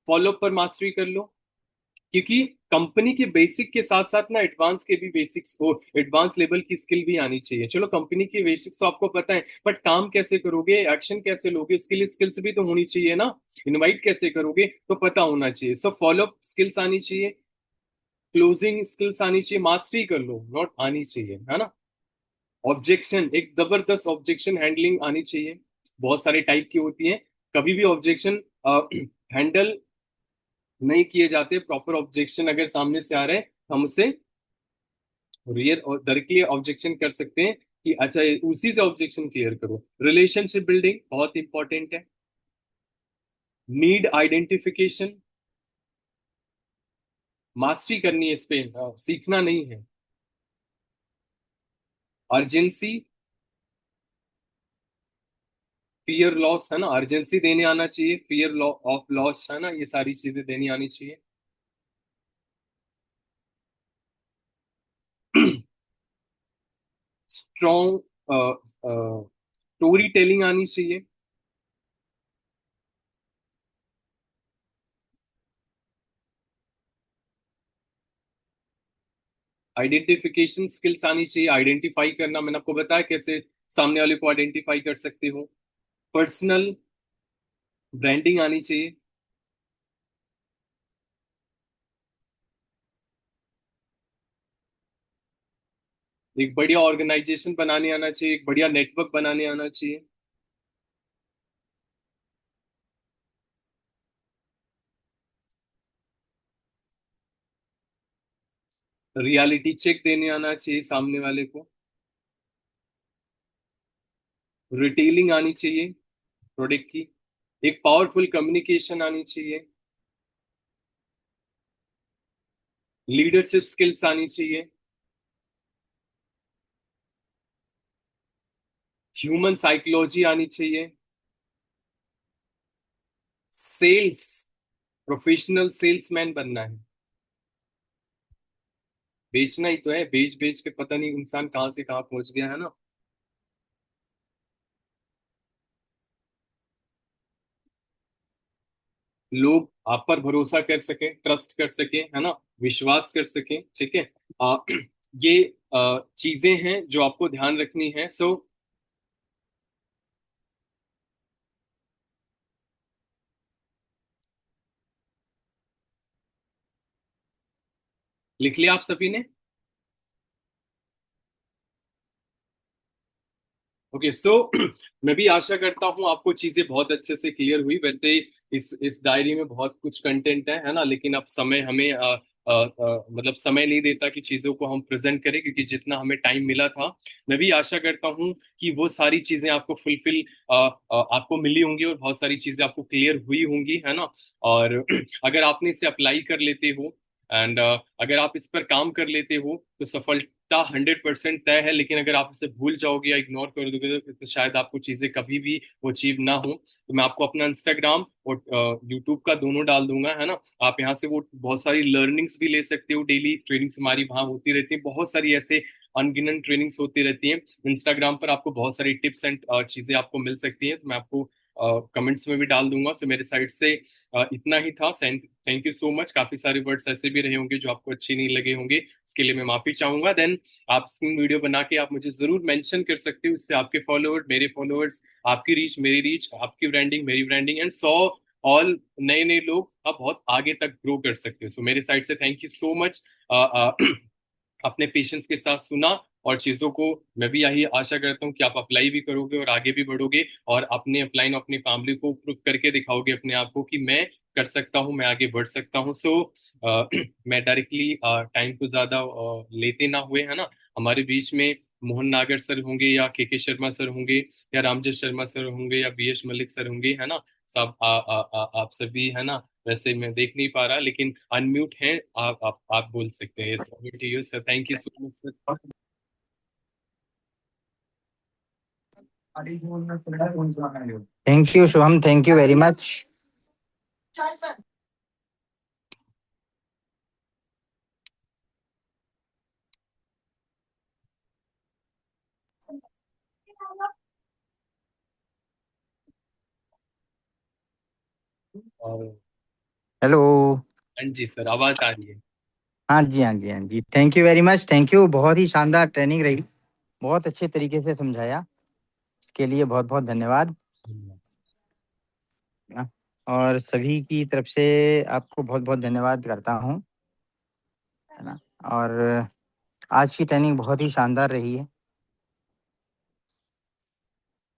फॉलोअप पर मास्टरी कर लो। क्योंकि कंपनी के बेसिक के साथ साथ ना एडवांस के भी बेसिक्स हो, एडवांस लेवल की स्किल भी आनी चाहिए। चलो कंपनी की बेसिक्स तो आपको पता है, बट काम कैसे करोगे, एक्शन कैसे लोगे, उसके लिए स्किल्स भी तो होनी चाहिए ना। इनवाइट कैसे करोगे तो पता होना चाहिए। सो फॉलोअप स्किल्स आनी चाहिए, क्लोजिंग स्किल्स आनी चाहिए। मास्टरी कर लो, नॉट आनी चाहिए, है ना। ऑब्जेक्शन, एक जबरदस्त ऑब्जेक्शन हैंडलिंग आनी चाहिए। बहुत सारे टाइप की होती है, कभी भी ऑब्जेक्शन हैंडल नहीं किए जाते। प्रॉपर ऑब्जेक्शन अगर सामने से आ रहे हैं, हम उसे रियल और डायरेक्टली ऑब्जेक्शन कर सकते हैं कि अच्छा, उसी से ऑब्जेक्शन क्लियर करो। रिलेशनशिप बिल्डिंग बहुत इंपॉर्टेंट है। नीड आइडेंटिफिकेशन, मास्टरी करनी है इस पे, सीखना नहीं है। अर्जेंसी, फियर लॉस, है ना, अर्जेंसी देने आना चाहिए। फियर ऑफ लॉस, है ना, ये सारी चीजें देनी आनी चाहिए। स्ट्रॉन्ग स्टोरी टेलिंग आनी चाहिए। आइडेंटिफिकेशन स्किल्स आनी चाहिए, आइडेंटिफाई करना। मैंने आपको बताया कैसे सामने वाले को आइडेंटिफाई कर सकते हो। पर्सनल ब्रांडिंग आनी चाहिए। एक बढ़िया ऑर्गेनाइजेशन बनाने आना चाहिए, एक बढ़िया नेटवर्क बनाने आना चाहिए। रियलिटी चेक देने आना चाहिए सामने वाले को। रिटेलिंग आनी चाहिए प्रोडक्ट की। एक पावरफुल कम्युनिकेशन आनी चाहिए। लीडरशिप स्किल्स आनी चाहिए। ह्यूमन साइकोलॉजी आनी चाहिए। सेल्स, प्रोफेशनल सेल्समैन बनना है। बेचना ही तो है, बेच बेच के पता नहीं इंसान कहाँ से कहाँ पहुंच गया, है ना। लोग आप पर भरोसा कर सकें, ट्रस्ट कर सकें, है ना, विश्वास कर सकें। ठीक है। आ, ये चीजें हैं जो आपको ध्यान रखनी है। सो लिख लिया आप सभी ने? ओके, सो मैं भी आशा करता हूँ आपको चीजें बहुत अच्छे से क्लियर हुई। वैसे इस डायरी में बहुत कुछ कंटेंट है ना, लेकिन अब समय हमें मतलब समय नहीं देता कि चीजों को हम प्रेजेंट करें, क्योंकि जितना हमें टाइम मिला था। मैं भी आशा करता हूँ कि वो सारी चीजें आपको फुलफिल आपको मिली होंगी, और बहुत सारी चीजें आपको क्लियर हुई होंगी, है ना। और अगर आपने इसे अप्लाई कर लेते हो, एंड अगर आप इस पर काम कर लेते हो, तो सफलता 100% तय है। लेकिन अगर आप इसे भूल जाओगे या इग्नोर कर दोगे, तो शायद आपको चीजें कभी भी वो अचीव ना हो। तो मैं आपको अपना इंस्टाग्राम और यूट्यूब का दोनों डाल दूंगा, है ना। आप यहाँ से वो बहुत सारी लर्निंग्स भी ले सकते हो। डेली ट्रेनिंग्स हमारी वहाँ होती रहती है, बहुत सारी ऐसे अनगिनत ट्रेनिंग्स होती रहती हैं। इंस्टाग्राम पर आपको बहुत सारी टिप्स एंड चीजें आपको मिल सकती हैं, तो मैं आपको कमेंट्स में भी डाल दूंगा। सो मेरे साइड से इतना ही था। Thank you so much. काफी सारे वर्ड्स ऐसे भी रहे होंगे जो आपको अच्छे नहीं लगे होंगे, उसके लिए मैं माफी चाहूंगा। देन आप स्क्रीन वीडियो बना के आप मुझे जरूर मेंशन कर सकते हो, इससे आपके फॉलोअर्स, मेरे फॉलोअर्स, आपकी रीच, मेरी रीच, आपकी ब्रांडिंग, मेरी ब्रांडिंग, एंड 100 ऑल नए नए लोग आप बहुत आगे तक ग्रो कर सकते हो। सो मेरे साइड से थैंक यू सो मच। अपने पेशेंस के साथ सुना और चीजों को, मैं भी यही आशा करता हूँ कि आप अप्लाई भी करोगे और आगे भी बढ़ोगे, और अपने अपलाइन अपनी फैमिली को प्रूव करके दिखाओगे अपने आप को कि मैं कर सकता हूँ, मैं आगे बढ़ सकता हूँ। सो मैं डायरेक्टली टाइम को ज्यादा लेते ना हुए, है ना, हमारे बीच में मोहन नागर सर होंगे, या के शर्मा सर होंगे, या रामजस शर्मा सर होंगे, या बी एस मलिक सर होंगे, है ना। सब आप सभी है ना। वैसे मैं देख नहीं पा रहा लेकिन अनम्यूट हैं आप बोल सकते हैं। Yes over to you sir. Thank you so much sir. Thank you Shubham, thank you very much. और हेलो। हाँ जी सर, आवाज आ रही है। हाँ जी, हाँ जी, हाँ जी, thank you very much, thank you. बहुत ही शानदार ट्रेनिंग रही, बहुत अच्छे तरीके से समझाया, इसके लिए बहुत बहुत धन्यवाद। ना, और सभी की तरफ से आपको बहुत बहुत धन्यवाद करता हूँ, है ना। और आज की ट्रेनिंग बहुत ही शानदार रही है।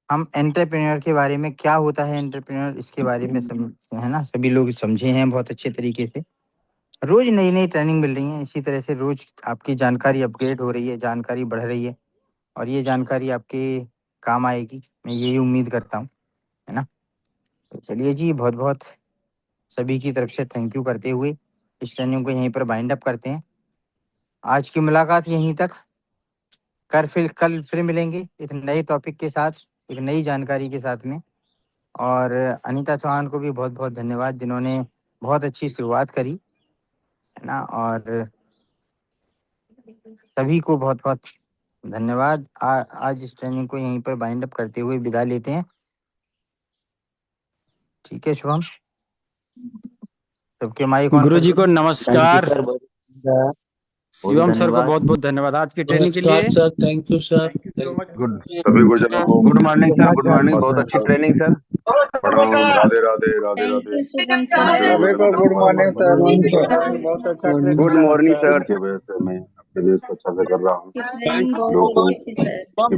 हम एंटरप्रेन्योर के बारे में, क्या होता है एंटरप्रेन्योर, इसके बारे में है ना, सभी लोग समझे हैं बहुत अच्छे तरीके से। रोज नई नई ट्रेनिंग मिल रही है, इसी तरह से रोज आपकी जानकारी अपग्रेड हो रही है, जानकारी बढ़ रही है, और ये जानकारी आपके काम आएगी, मैं यही उम्मीद करता हूँ, है ना। तो चलिए जी, बहुत बहुत सभी की तरफ से थैंक यू करते हुए इस ट्रेनिंग को यहीं पर बाइंड अप करते हैं। आज की मुलाकात यहीं तक। कल फिर मिलेंगे एक नए टॉपिक के साथ, एक नई जानकारी के साथ में। और अनीता चौहान को भी बहुत बहुत धन्यवाद, जिन्होंने बहुत अच्छी शुरुआत करी, है ना। और सभी को बहुत बहुत धन्यवाद। आज इस ट्रेनिंग को यहीं पर बाइंड अप करते हुए विदा लेते हैं। ठीक है शुभम, सबके माइक ऑन गुरु जी को कर दो। नमस्कार। शिवम सर को बहुत बहुत धन्यवाद आज की ट्रेनिंग के लिए। Sir, thank you sir. Good सभी को जनाब good morning sir, good morning, बहुत अच्छी सर ट्रेनिंग सर। प्रणाम। राधे राधे राधे थैंक राधे। यू शुभम सभी सर। को गुड मॉर्निंग सर। बहुत अच्छा गुड मॉर्निंग सर। की वजह से मैं अपने देश को अच्छा से कर रहा हूँ। की ट्रेनिंग लोगों बहुत अच्छी थी सर। को